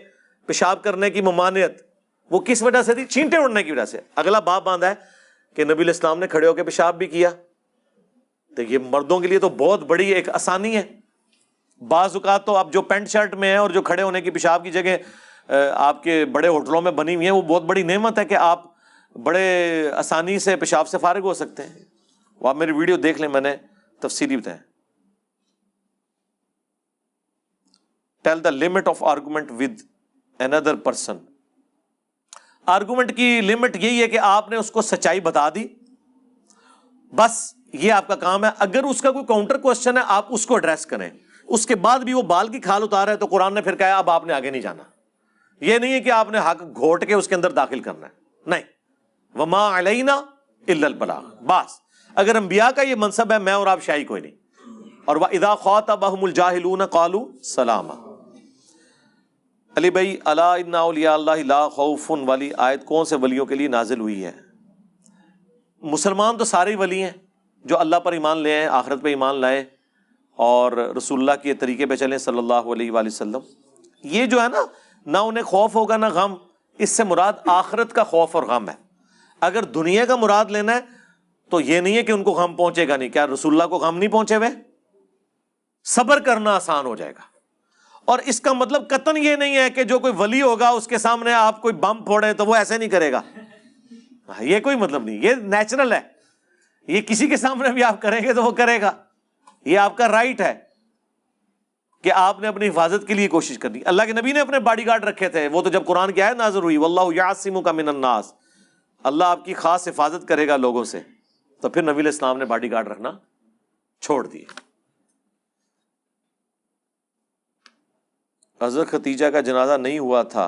پیشاب کرنے کی ممانعت. وہ کس وجہ سے تھی؟ چھینٹے اڑنے کی وجہ سے. اگلا باب باندھا ہے کہ نبی علیہ السلام نے کھڑے ہو کے پیشاب بھی کیا. تو یہ مردوں کے لیے تو بہت بڑی ایک آسانی ہے. بعض اوقات تو آپ جو پینٹ شرٹ میں ہیں اور جو کھڑے ہونے کی پیشاب کی جگہ آپ کے بڑے ہوٹلوں میں بنی ہوئی ہیں, وہ بہت بڑی نعمت ہے کہ آپ بڑے آسانی سے پیشاب سے فارغ ہو سکتے ہیں. وہ آپ میری ویڈیو دیکھ لیں, میں نے تفصیلی بتایا. Tell the limit of argument with another person. Argument کی لمٹ یہی ہے کہ آپ نے اس کو سچائی بتا دی, بس یہ آپ کا کام ہے. اگر اس کا کوئی کاؤنٹر کوشچن ہے آپ اس کو ایڈریس کریں. اس کے بعد بھی وہ بال کی کھال اتارا ہے تو قرآن نے پھر کہا اب آپ نے آگے نہیں جانا. یہ نہیں ہے کہ آپ نے حق گھوٹ کے اس کے اندر داخل کرنا ہے, نہیں. وما علینا الا البلاغ, بس. اگر انبیاء کا یہ منصب ہے, میں اور آپ شاہی کوئی نہیں. اور وَإِذَا خَاطَبَهُمُ الْجَاهِلُونَ قَالُوا سَلَامًا. علی بھائی, الا ان اولیاء اللہ لا خوف والی آیت کون سے ولیوں کے لیے نازل ہوئی ہے؟ مسلمان تو سارے ولی ہیں جو اللہ پر ایمان لے آئیں, آخرت پہ ایمان لائیں اور رسول اللہ کے طریقے پہ چلیں صلی اللہ علیہ وآلہ وسلم. یہ جو ہے نا, نہ انہیں خوف ہوگا نہ غم. اس سے مراد آخرت کا خوف اور غم ہے. اگر دنیا کا مراد لینا ہے تو یہ نہیں ہے کہ ان کو غم پہنچے گا نہیں. کیا رسول اللہ کو غم نہیں پہنچے ہوئے؟ صبر کرنا آسان ہو جائے گا. اور اس کا مطلب قطعاً یہ نہیں ہے کہ جو کوئی ولی ہوگا اس کے سامنے آپ کوئی بم پھوڑے تو وہ ایسے نہیں کرے گا. یہ کوئی مطلب نہیں, یہ نیچرل ہے. یہ کسی کے سامنے بھی آپ کریں گے تو وہ کرے گا. یہ آپ کا رائٹ ہے کہ آپ نے اپنی حفاظت کے لیے کوشش کرنی. اللہ کے نبی نے اپنے باڈی گارڈ رکھے تھے, وہ تو جب قرآن کی آیت نازل ہوئی واللہ یعصمک من الناس, اللہ آپ کی خاص حفاظت کرے گا لوگوں سے, تو پھر نبی علیہ السلام نے باڈی گارڈ رکھنا چھوڑ دیے. حضرت ختیجہ کا جنازہ نہیں ہوا تھا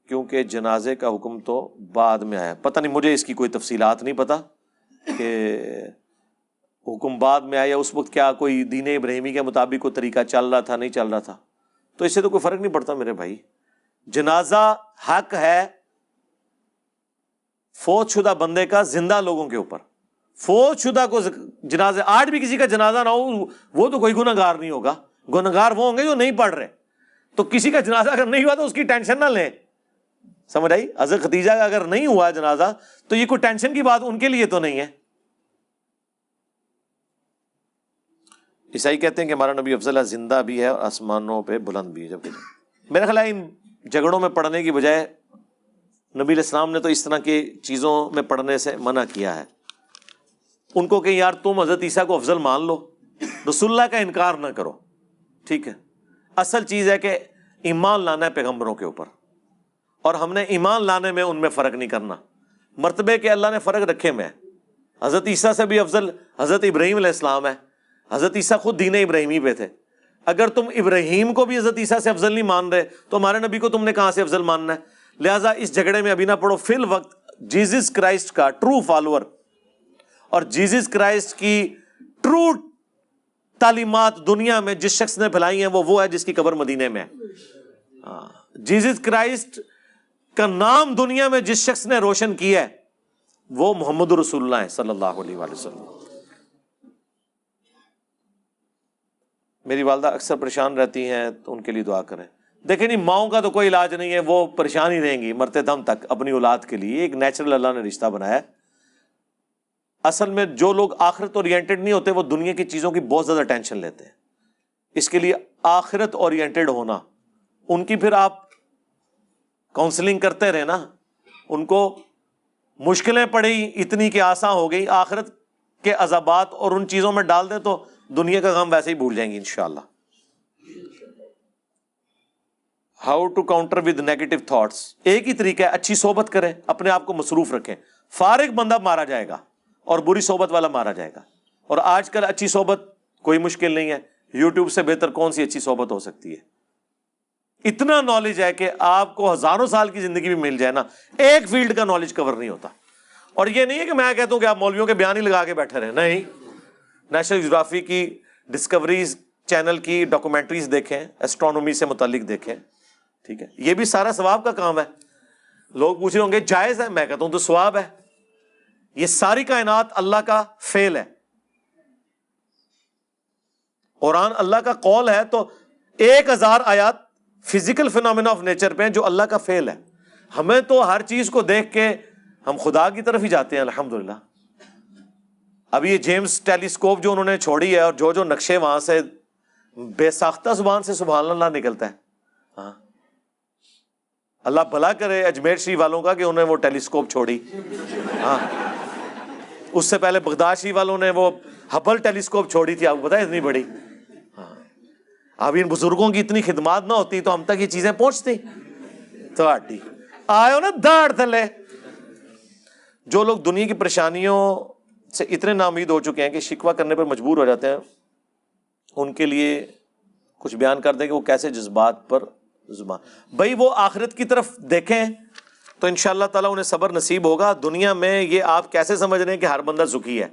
کیونکہ جنازے کا حکم تو بعد میں آیا. پتہ نہیں, مجھے اس کی کوئی تفصیلات نہیں پتہ کہ حکم بعد میں آیا. اس وقت کیا کوئی دین ابراہیمی کے مطابق کوئی طریقہ چل رہا تھا, نہیں چل رہا تھا, تو اس سے تو کوئی فرق نہیں پڑتا میرے بھائی. جنازہ حق ہے فوت شدہ بندے کا زندہ لوگوں کے اوپر. فوت شدہ کو جنازہ, آج بھی کسی کا جنازہ نہ ہو وہ تو کوئی گناہ گار نہیں ہوگا. گناہ گار وہ ہوں گے جو نہیں پڑھ رہے. تو کسی کا جنازہ اگر نہیں ہوا تو اس کی ٹینشن نہ لیں. سمجھ آئی؟ حضرت ختیجہ کا اگر نہیں ہوا جنازہ تو یہ کوئی ٹینشن کی بات ان کے لیے تو نہیں ہے. عیسائی کہتے ہیں کہ ہمارا نبی افضل زندہ بھی ہے اور آسمانوں پہ بلند بھی ہے. جبکہ میرا خیال ہے ان جھگڑوں میں پڑھنے کی بجائے نبی علیہ السلام نے تو اس طرح کی چیزوں میں پڑھنے سے منع کیا ہے. ان کو کہ یار تم حضرت عیسیٰ کو افضل مان لو, رسول اللہ کا انکار نہ کرو, ٹھیک ہے. اصل چیز ہے کہ ایمان لانا ہے پیغمبروں کے اوپر, اور ہم نے ایمان لانے میں ان میں فرق نہیں کرنا. مرتبے کے اللہ نے فرق رکھے میں. حضرت عیسیٰ سے بھی افضل حضرت ابراہیم علیہ السلام ہے. حضرت عیسیٰ خود دین ابراہیمی پہ تھے. اگر تم ابراہیم کو بھی حضرت عیسیٰ سے افضل نہیں مان رہے تو ہمارے نبی کو تم نے کہاں سے افضل ماننا ہے؟ لہٰذا اس جھگڑے میں ابھی نہ پڑو. فی الوقت جیزس کرائسٹ کا ٹرو فالوور اور جیزس کرائسٹ کی ٹرو تعلیمات دنیا میں جس شخص نے پھیلائی ہیں وہ ہے جس کی قبر مدینے میں ہے. جیزس کرائسٹ کا نام دنیا میں جس شخص نے روشن کیا ہے وہ محمد رسول اللہ ہے صلی اللہ علیہ وآلہ وسلم. میری والدہ اکثر پریشان رہتی ہیں تو ان کے لیے دعا کریں. دیکھیں نہیں، ماؤں کا تو کوئی علاج نہیں ہے، وہ پریشان ہی رہیں گی مرتے دم تک اپنی اولاد کے لیے. ایک نیچرل اللہ نے رشتہ بنایا ہے. اصل میں جو لوگ آخرت اورینٹڈ نہیں ہوتے وہ دنیا کی چیزوں کی بہت زیادہ ٹینشن لیتے ہیں. اس کے لیے آخرت اورینٹڈ ہونا، ان کی پھر آپ کاؤنسلنگ کرتے رہے نا. ان کو مشکلیں پڑی اتنی کہ آسان ہو گئی، آخرت کے عذابات اور ان چیزوں میں ڈال دیں تو دنیا کا غم ویسے ہی بھول جائیں گی انشاءاللہ. How to counter with negative thoughts. ایک ہی طریقہ ہے، اچھی صحبت کریں، اپنے آپ کو مصروف رکھیں. فارغ بندہ مارا جائے گا اور بری صحبت والا مارا جائے گا. اور آج کل اچھی صحبت کوئی مشکل نہیں ہے. یوٹیوب سے بہتر کون سی اچھی صحبت ہو سکتی ہے؟ اتنا نالج ہے کہ آپ کو ہزاروں سال کی زندگی بھی مل جائے نا، ایک فیلڈ کا نالج کور نہیں ہوتا. اور یہ نہیں ہے کہ میں کہتا ہوں کہ آپ مولویوں کے بیان ہی لگا کے بیٹھے رہیں، نہیں. نیشنل جیوگرافی کی ڈسکوریز چینل کی ڈاکومنٹریز دیکھیں، ایسٹرونومی سے متعلق دیکھیں، ٹھیک ہے. یہ بھی سارا ثواب کا کام ہے. لوگ پوچھ رہے ہوں گے جائز ہے، میں کہتا ہوں تو ثواب ہے. یہ ساری کائنات اللہ کا فعل ہے. قرآن اللہ کا قول ہے تو 1000 آیات فزیکل فینومینا آف نیچر پہ ہیں جو اللہ کا فعل ہے. ہمیں تو ہر چیز کو دیکھ کے ہم خدا کی طرف ہی جاتے ہیں الحمدللہ. اب یہ جیمز ٹیلیسکوپ جو انہوں نے چھوڑی ہے اور جو نقشے وہاں سے بے ساختہ زبان سے سبحان اللہ نکلتا ہے. ہاں اللہ بھلا کرے اجمیر شریف والوں کا کہ انہوں نے وہ ٹیلیسکوپ چھوڑی. ہاں اس سے پہلے بغداد شریف والوں نے وہ ہبل ٹیلیسکوپ چھوڑی تھی، آپ کو پتا ہے اتنی بڑی. ہاں اب ان بزرگوں کی اتنی خدمات نہ ہوتی تو ہم تک یہ چیزیں پہنچتی. تو آئے ہو نا داڑھ تھلے. جو لوگ دنیا کی پریشانیوں سے اتنے ناامید ہو چکے ہیں کہ شکوہ کرنے پر مجبور ہو جاتے ہیں، ان کے لیے کچھ بیان کر دیں کہ وہ کیسے جذبات پر زبان. بھائی وہ آخرت کی طرف دیکھیں تو انشاءاللہ تعالیٰ انہیں صبر نصیب ہوگا. دنیا میں یہ آپ کیسے سمجھ رہے ہیں کہ ہر بندہ سکھی ہے؟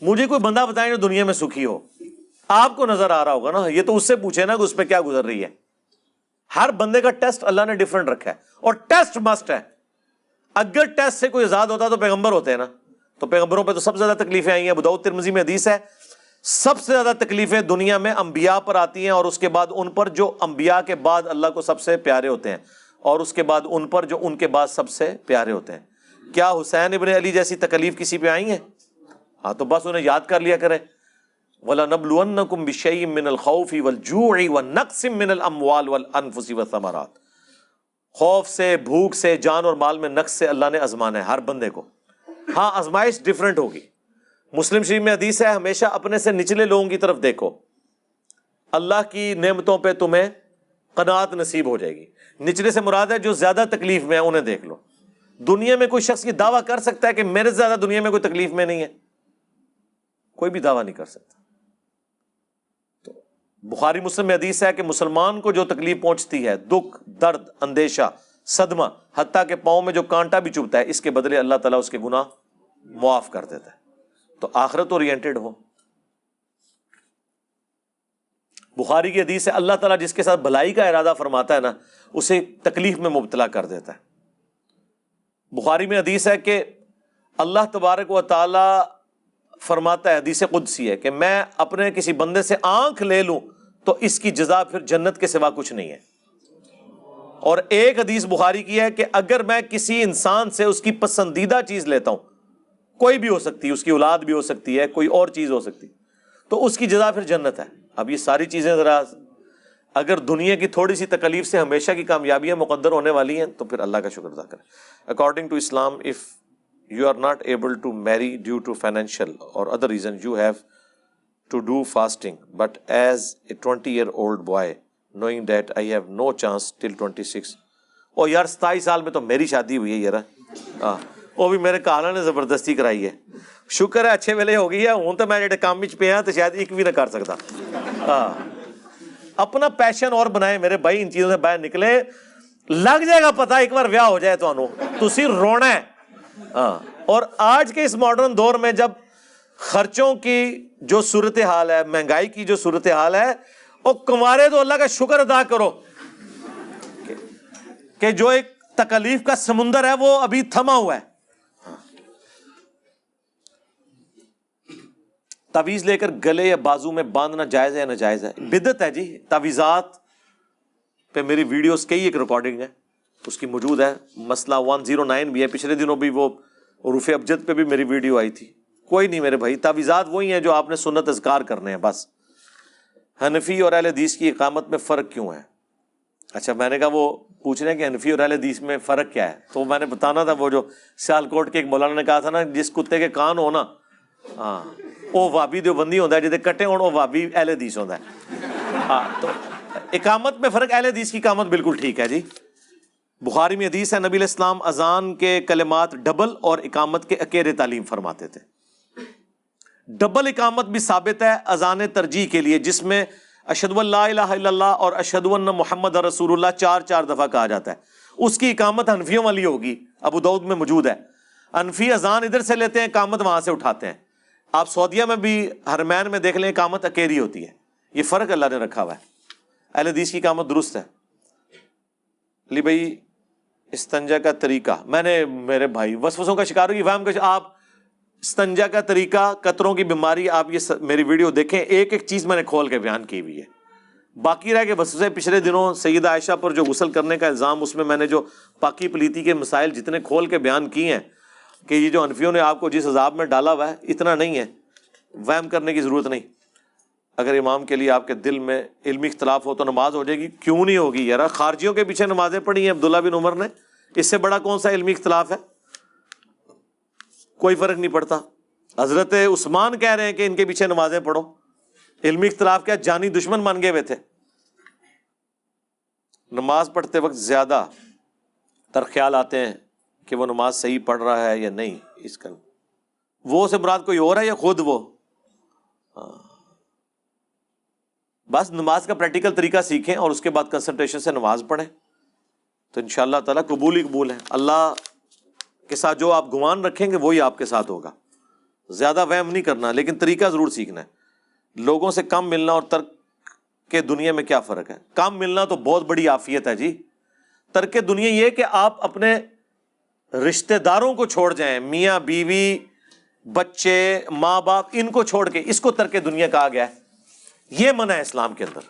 مجھے کوئی بندہ بتائیں جو دنیا میں سکھی ہو. آپ کو نظر آ رہا ہوگا نا، یہ تو اس سے پوچھے نا کہ اس پہ کیا گزر رہی ہے. ہر بندے کا ٹیسٹ اللہ نے ڈیفرنٹ رکھا ہے اور ٹیسٹ مسٹ ہے. اگر ٹیسٹ سے کوئی آزاد ہوتا تو پیغمبر ہوتے ہیں نا. تو پیغمبروں پہ تو سب سے زیادہ تکلیفیں آئی ہیں. ابو داؤد ترمذی میں حدیث ہے سب سے زیادہ تکلیفیں دنیا میں انبیاء پر آتی ہیں اور اس کے بعد ان پر جو انبیاء کے بعد اللہ کو سب سے پیارے ہوتے ہیں اور اس کے بعد ان پر جو ان کے بعد سب سے پیارے ہوتے ہیں. کیا حسین ابن علی جیسی تکلیف کسی پہ آئی ہیں؟ ہاں تو بس انہیں یاد کر لیا کرے. وَلَنَبْلُوَنَّكُمْ بِشَيْءٍ مِّنَ الْخَوْفِ وَالْجُوعِ وَالنَّقْصٍ مِّنَ الْأَمْوَالِ وَالْأَنفُسِ وَالثَّمَرَاتِ. خوف سے، بھوک سے، جان اور مال میں نقص سے اللہ نے آزمانا ہے ہر بندے کو. ہاں آزمائش ڈیفرنٹ ہوگی. مسلم شریف میں حدیث ہے ہمیشہ اپنے سے نچلے لوگوں کی طرف دیکھو، اللہ کی نعمتوں پہ تمہیں قناعت نصیب ہو جائے گی. نچلے سے مراد ہے جو زیادہ تکلیف میں ہے انہیں دیکھ لو. دنیا میں کوئی شخص یہ دعویٰ کر سکتا ہے کہ میرے سے زیادہ دنیا میں کوئی تکلیف میں نہیں ہے؟ کوئی بھی دعویٰ نہیں کر سکتا. تو بخاری مسلم میں حدیث ہے کہ مسلمان کو جو تکلیف پہنچتی ہے، دکھ، درد، اندیشہ، صدمہ، حتیٰ کہ پاؤں میں جو کانٹا بھی چبھتا ہے، اس کے بدلے اللہ تعالیٰ اس کے گناہ معاف کر دیتا ہے. تو آخرت اورینٹڈ ہو. بخاری کی حدیث ہے اللہ تعالیٰ جس کے ساتھ بھلائی کا ارادہ فرماتا ہے نا اسے تکلیف میں مبتلا کر دیتا ہے. بخاری میں حدیث ہے کہ اللہ تبارک و تعالی فرماتا ہے، حدیث قدسی ہے، کہ میں اپنے کسی بندے سے آنکھ لے لوں تو اس کی جزا پھر جنت کے سوا کچھ نہیں ہے. اور ایک حدیث بخاری کی ہے کہ اگر میں کسی انسان سے اس کی پسندیدہ چیز لیتا ہوں، کوئی بھی ہو سکتی ہے، اس کی اولاد بھی ہو سکتی ہے، کوئی اور چیز ہو سکتی، تو اس کی جزا پھر جنت ہے. اب یہ ساری چیزیں ذرا اگر دنیا کی تھوڑی سی تکلیف سے ہمیشہ کی کامیابیاں مقدر ہونے والی ہیں تو پھر اللہ کا شکر ادا کریں. According to Islam if you are not able to marry due to financial or other reason, you have to do fasting. But as a 20-year-old boy, knowing that I have no chance till 26, او یار 27 سال میں تو میری شادی ہوئی ہے یار. وہ بھی میرے کالا نے زبردستی کرائی ہے. شکر ہے اچھے ویلے ہو گئی ہے. ہوں تو میں جڑے کام وچ پیا تو شاید ایک بھی نہ کر سکتا. اپنا پیشن اور بنائیں میرے بھائی، ان چیزوں سے باہر نکلیں. لگ جائے گا پتا ایک بار ویاہ ہو جائے تو تسی رونا ہے. ہاں. اور آج کے اس ماڈرن دور میں جب خرچوں کی جو صورتحال ہے, مہنگائی کی جو صورتحال ہے, اور کنوارے تو اللہ کا شکر ادا کرو کہ جو ایک تکلیف کا سمندر ہے وہ ابھی تھما ہوا ہے. تعویذ لے کر گلے یا بازو میں باندھنا جائز ہے یا ناجائز ہے؟ بدعت ہے جی. تعویذات پہ میری ویڈیوز کئی ایک ریکارڈنگ ہے, اس کی موجود ہے. مسئلہ 109 بھی ہے, پچھلے دنوں بھی وہ حروف ابجد پہ بھی میری ویڈیو آئی تھی. کوئی نہیں میرے بھائی, تعویذات وہی ہیں جو آپ نے سنت اذکار کرنے ہیں بس. حنفی اور اہل حدیث کی اقامت میں فرق کیوں ہے؟ اچھا, میں نے کہا وہ پوچھ رہے ہیں کہ حنفی اور اہل حدیث میں فرق کیا ہے, تو میں نے بتانا تھا وہ جو سیالکوٹ کے ایک مولانا نے کہا تھا نا, جس کتے کے کان ہو نا, ہاں وہ وابی دیوبندی ہوتا ہے, جیسے کٹے ہون وہ وابی اہل حدیث ہوتا ہے. ہاں, تو اقامت میں فرق, اہل حدیث کی اقامت بالکل ٹھیک ہے جی. بخاری میں حدیث ہے, نبی علیہ السلام اذان کے کلمات ڈبل اور اقامت کے اکیرے تعلیم فرماتے تھے. ڈبل اقامت بھی ثابت ہے اذان ترجیح کے لیے, جس میں اشہدو ان لا الہ الا اللہ اور اشہدو ان محمد رسول اللہ 4 دفعہ کہا جاتا ہے. اس کی اقامت حنفیوں والی ہوگی, ابو داؤد میں موجود ہے. حنفی اذان ادھر سے لیتے ہیں, اقامت وہاں سے اٹھاتے ہیں. آپ سعودیہ میں بھی حرمین میں دیکھ لیں, اقامت اکیری ہوتی ہے. یہ فرق اللہ نے رکھا ہوا ہے. اہل حدیث کی اقامت درست ہے. علی بھائی استنجا کا طریقہ, میں نے میرے بھائی وسوسوں کا شکار ہوگی, وہم کا آپ استنجا کا طریقہ, قطروں کی بیماری, آپ یہ میری ویڈیو دیکھیں, ایک ایک چیز میں نے کھول کے بیان کی ہوئی ہے. باقی رہ کے وسوسے, پچھلے دنوں سیدہ عائشہ پر جو غسل کرنے کا الزام, اس میں نے جو پاکی پلیتی کے مسائل جتنے کھول کے بیان کیے ہیں کہ یہ جو حنفیوں نے آپ کو جس عذاب میں ڈالا ہوا ہے اتنا نہیں ہے, وہم کرنے کی ضرورت نہیں. اگر امام کے لیے آپ کے دل میں علمی اختلاف ہو تو نماز ہو جائے گی. کیوں نہیں ہوگی یار, خارجیوں کے پیچھے نمازیں پڑھی ہیں عبداللہ بن عمر نے, اس سے بڑا کون سا علمی اختلاف ہے؟ کوئی فرق نہیں پڑتا. حضرت عثمان کہہ رہے ہیں کہ ان کے پیچھے نمازیں پڑھو, علمی اختلاف کیا, جانی دشمن مان گئے ہوئے تھے. نماز پڑھتے وقت زیادہ تر خیال آتے ہیں کہ وہ نماز صحیح پڑھ رہا ہے یا نہیں. اس کا وہ سے مراد کوئی اور ہے یا خود وہ؟ بس نماز کا پریکٹیکل طریقہ سیکھیں اور اس کے بعد کنسنٹریشن سے نماز پڑھیں تو انشاءاللہ تعالیٰ قبول ہی قبول ہے. اللہ کے ساتھ جو آپ گمان رکھیں گے وہی آپ کے ساتھ ہوگا. زیادہ وہم نہیں کرنا, لیکن طریقہ ضرور سیکھنا ہے. لوگوں سے کم ملنا اور ترک کے دنیا میں کیا فرق ہے؟ کم ملنا تو بہت بڑی عافیت ہے جی. ترک دنیا یہ کہ آپ اپنے رشتہ داروں کو چھوڑ جائیں, میاں بیوی بچے ماں باپ, ان کو چھوڑ کے, اس کو ترک دنیا کہا گیا ہے. یہ منع ہے اسلام کے اندر.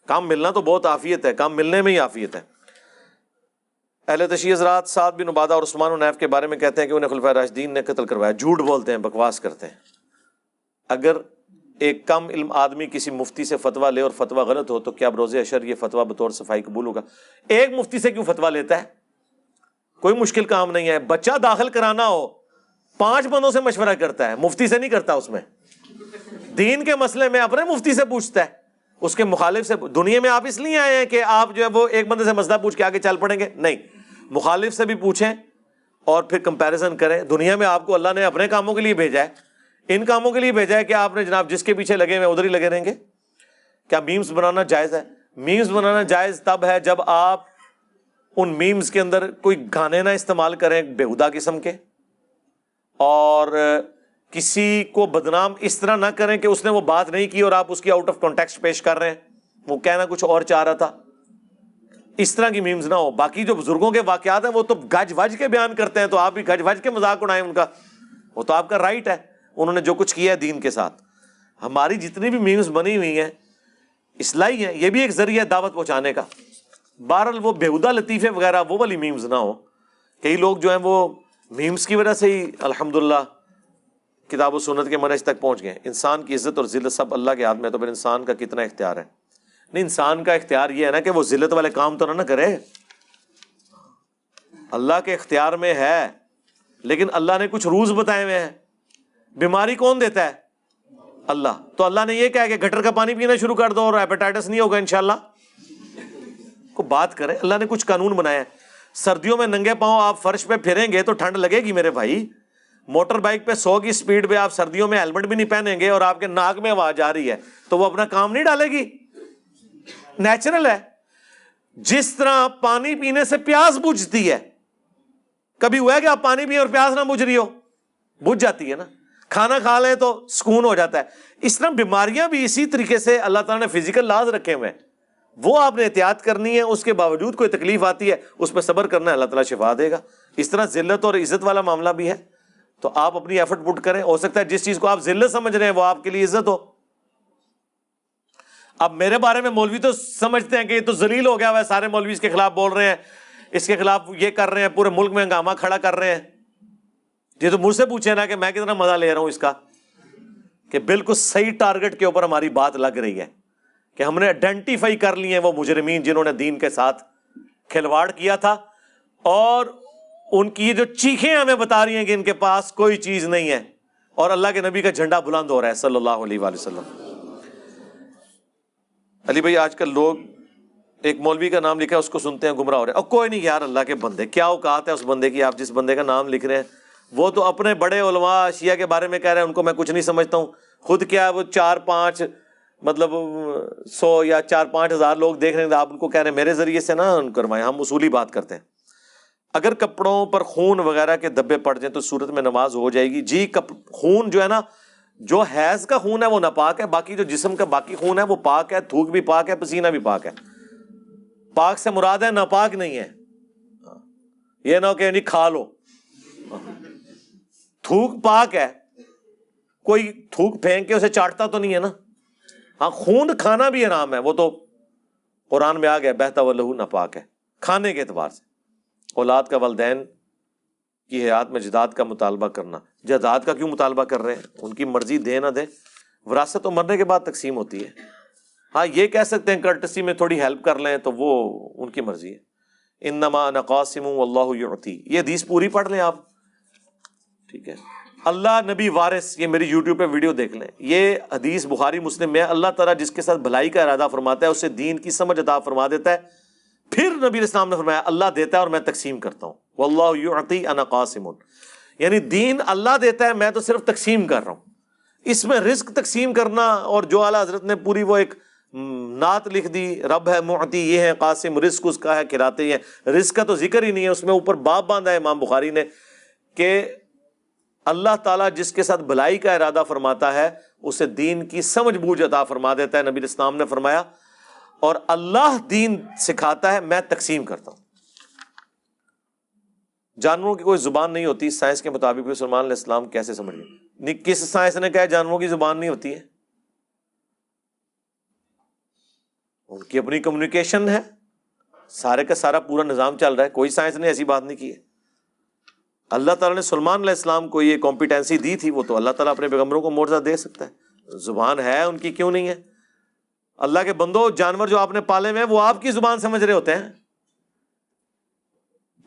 کام ملنا تو بہت عافیت ہے, کام ملنے میں ہی عافیت ہے. اہل تشیع حضرات سعد بن عبادہ اور عثمان بن حنیف کے بارے میں کہتے ہیں کہ انہیں خلفائے راشدین نے قتل کروایا. جھوٹ بولتے ہیں, بکواس کرتے ہیں. اگر ایک کم علم آدمی کسی مفتی سے فتویٰ لے اور فتویٰ غلط ہو تو کیا بروز حشر یہ فتویٰ بطور صفائی قبول ہوگا؟ ایک مفتی سے کیوں فتویٰ لیتا ہے؟ کوئی مشکل کام نہیں ہے. بچہ داخل کرانا ہو 5 بندوں سے مشورہ کرتا ہے, مفتی سے نہیں کرتا. اس میں دین کے مسئلے میں اپنے مفتی سے پوچھتا ہے, اس کے مخالف سے. دنیا میں آپ اس لیے آئے ہیں کہ آپ جو ہے وہ ایک بندے سے مسئلہ پوچھ کے آگے چل پڑیں گے؟ نہیں, مخالف سے بھی پوچھیں اور پھر کمپیریزن کریں. دنیا میں آپ کو اللہ نے اپنے کاموں کے لیے بھیجا ہے, ان کاموں کے لیے بھیجا ہے کہ آپ نے جناب جس کے پیچھے لگے ہوئے ادھر ہی لگے رہیں گے. کیا میمز بنانا جائز ہے؟ میمز بنانا جائز تب ہے جب آپ ان میمز کے اندر کوئی گانے نہ استعمال کریں بےہودہ قسم کے, اور کسی کو بدنام اس طرح نہ کریں کہ اس نے وہ بات نہیں کی اور آپ اس کی آؤٹ آف کانٹیکسٹ پیش کر رہے ہیں, وہ کہنا کچھ اور چاہ رہا تھا. اس طرح کی میمز نہ ہو. باقی جو بزرگوں کے واقعات ہیں وہ تو گج وج کے بیان کرتے ہیں, تو آپ بھی گج وج کے مذاق اڑائیں ان کا, وہ تو آپ کا رائٹ ہے. انہوں نے جو کچھ کیا ہے دین کے ساتھ. ہماری جتنی بھی میمز بنی ہوئی ہیں اصلاحی ہیں, یہ بھی ایک ذریعہ دعوت پہنچانے کا. بہرحال وہ بےہودہ لطیفے وغیرہ وہ والی میمز نہ ہو. کئی لوگ جو ہیں وہ میمز کی وجہ سے ہی الحمدللہ کتاب و سنت کے منہج تک پہنچ گئے. انسان کی عزت اور ذلت سب اللہ کے ہاتھ میں, تو پھر انسان کا کتنا اختیار ہے؟ نہیں, انسان کا اختیار یہ ہے نا کہ وہ ذلت والے کام تو نہ کرے. اللہ کے اختیار میں ہے, لیکن اللہ نے کچھ رولز بتائے ہوئے ہیں. بیماری کون دیتا ہے؟ اللہ. تو اللہ نے یہ کہا کہ گٹر کا پانی پینا شروع کر دو اور ہیپیٹائٹس نہیں ہوگا انشاءاللہ. کو بات کریں, اللہ نے کچھ قانون بنایا ہے. سردیوں میں ننگے پاؤں آپ فرش پہ پھریں گے تو ٹھنڈ لگے گی میرے بھائی. موٹر بائک پہ 100 کی سپیڈ پہ آپ سردیوں میں ہیلمٹ بھی نہیں پہنیں گے اور آپ کے ناک میں آواز آ رہی ہے تو وہ اپنا کام نہیں ڈالے گی؟ نیچرل ہے. جس طرح پانی پینے سے پیاس بجھتی ہے، کبھی ہوا ہے کہ آپ پانی پیے اور پیاس نہ بجھ رہی ہو؟ بجھ جاتی ہے نا. کھانا کھا لیں تو سکون ہو جاتا ہے. اس طرح بیماریاں بھی اسی طریقے سے اللہ تعالیٰ نے فزیکل لاز رکھے ہوئے ہیں، وہ آپ نے احتیاط کرنی ہے. اس کے باوجود کوئی تکلیف آتی ہے اس پہ صبر کرنا ہے، اللہ تعالیٰ شفا دے گا. اس طرح ذلت اور عزت والا معاملہ بھی ہے، تو آپ اپنی ایفرٹ پٹ کریں. ہو سکتا ہے جس چیز کو آپ ذلت سمجھ رہے ہیں وہ آپ کے لیے عزت ہو. اب میرے بارے میں مولوی تو سمجھتے ہیں کہ یہ تو ذلیل ہو گیا ہوا ہے، سارے مولوی اس کے خلاف بول رہے ہیں، اس کے خلاف یہ کر رہے ہیں، پورے ملک میں ہنگامہ کھڑا کر رہے ہیں. یہ تو مجھ سے پوچھے نا کہ میں کتنا مزہ لے رہا ہوں اس کا، کہ بالکل صحیح ٹارگٹ کے اوپر ہماری بات لگ رہی ہے، کہ ہم نے آئیڈینٹیفائی کر لی ہیں وہ مجرمین جنہوں نے دین کے ساتھ کھلواڑ کیا تھا، اور ان کی جو چیخیں ہمیں بتا رہی ہیں کہ ان کے پاس کوئی چیز نہیں ہے، اور اللہ کے نبی کا جھنڈا بلند ہو رہا ہے صلی اللہ علیہ وآلہ وسلم. علی بھائی آج کل لوگ ایک مولوی کا نام لکھا ہے اس کو سنتے ہیں گمراہ ہو رہے ہیں. اور کوئی نہیں یار، اللہ کے بندے، کیا اوقات ہے اس بندے کی؟ آپ جس بندے کا نام لکھ رہے ہیں وہ تو اپنے بڑے علماء شیعہ کے بارے میں کہہ رہے ہیں ان کو میں کچھ نہیں سمجھتا ہوں. خود کیا وہ 4-5 مطلب 100 یا 4-5 ہزار لوگ دیکھ رہے ہیں، آپ ان کو کہہ رہے ہیں میرے ذریعے سے نہ کروائیں. ہم اصولی بات کرتے ہیں. اگر کپڑوں پر خون وغیرہ کے دھبے پڑ جائیں تو صورت میں نماز ہو جائے گی جی. خون جو ہے نا، جو حیض کا خون ہے وہ ناپاک ہے، باقی جو جسم کا باقی خون ہے وہ پاک ہے. تھوک بھی پاک ہے، پسینہ بھی پاک ہے. پاک سے مراد ہے ناپاک نہیں ہے. یہ نہ ہو کہ نہیں کھا لو. تھوک پاک ہے، کوئی تھوک پھینک کے اسے چاٹتا تو نہیں ہے نا. ہاں خون کھانا بھی حرام ہے، وہ تو قرآن میں آ گیا بہتا و لہو ناپاک ہے کھانے کے اعتبار سے. اولاد کا والدین کی حیات میں جداد کا مطالبہ کرنا، جداد کا کیوں مطالبہ کر رہے ہیں؟ ان کی مرضی دے نہ دے، وراثت تو مرنے کے بعد تقسیم ہوتی ہے. ہاں یہ کہہ سکتے ہیں کرٹسی میں تھوڑی ہیلپ کر لیں تو وہ ان کی مرضی ہے. انما انا قاسم واللہ یعطی، یہ حدیث پوری پڑھ لیں آپ، ٹھیک ہے. اللہ نبی وارث، یہ میری یوٹیوب پہ ویڈیو دیکھ لیں، یہ حدیث بخاری مسلم میں. اللہ تعالیٰ جس کے ساتھ بھلائی کا ارادہ فرماتا ہے اسے دین کی سمجھ عطا فرما دیتا ہے. پھر نبی اسلام نے فرمایا اللہ دیتا ہے اور میں تقسیم کرتا ہوں. واللہ یعطی انا قاسم، یعنی دین اللہ دیتا ہے، میں تو صرف تقسیم کر رہا ہوں. اس میں رزق تقسیم کرنا، اور جو اعلیٰ حضرت نے پوری وہ ایک نعت لکھ دی، رب ہے معطی، یہ ہے قاسم، رزق اس کا ہے کھلاتے ہیں. رزق کا تو ذکر ہی نہیں ہے، اس میں اوپر باب باندھا ہے امام بخاری نے کہ اللہ تعالیٰ جس کے ساتھ بھلائی کا ارادہ فرماتا ہے اسے دین کی سمجھ بوجھ عطا فرما دیتا ہے. نبی اسلام نے فرمایا اور اللہ دین سکھاتا ہے، میں تقسیم کرتا ہوں. جانوروں کی کوئی زبان نہیں ہوتی، سائنس کے مطابق سلیمان علیہ السلام کیسے سمجھ گئے؟ نہیں، کس سائنس نے کہا جانوروں کی زبان نہیں ہوتی ہے؟ ان کی اپنی کمیونیکیشن ہے، سارے کا سارا پورا نظام چل رہا ہے. کوئی سائنس نے ایسی بات نہیں کی ہے. اللہ تعالیٰ نے سلیمان علیہ السلام کو یہ کمپیٹنسی دی تھی، وہ تو اللہ تعالیٰ اپنے پیغمبروں کو معجزہ دے سکتا ہے. زبان ہے ان کی، کیوں نہیں ہے؟ اللہ کے بندو، جانور جو آپ نے پالے ہوئے ہیں وہ آپ کی زبان سمجھ رہے ہوتے ہیں،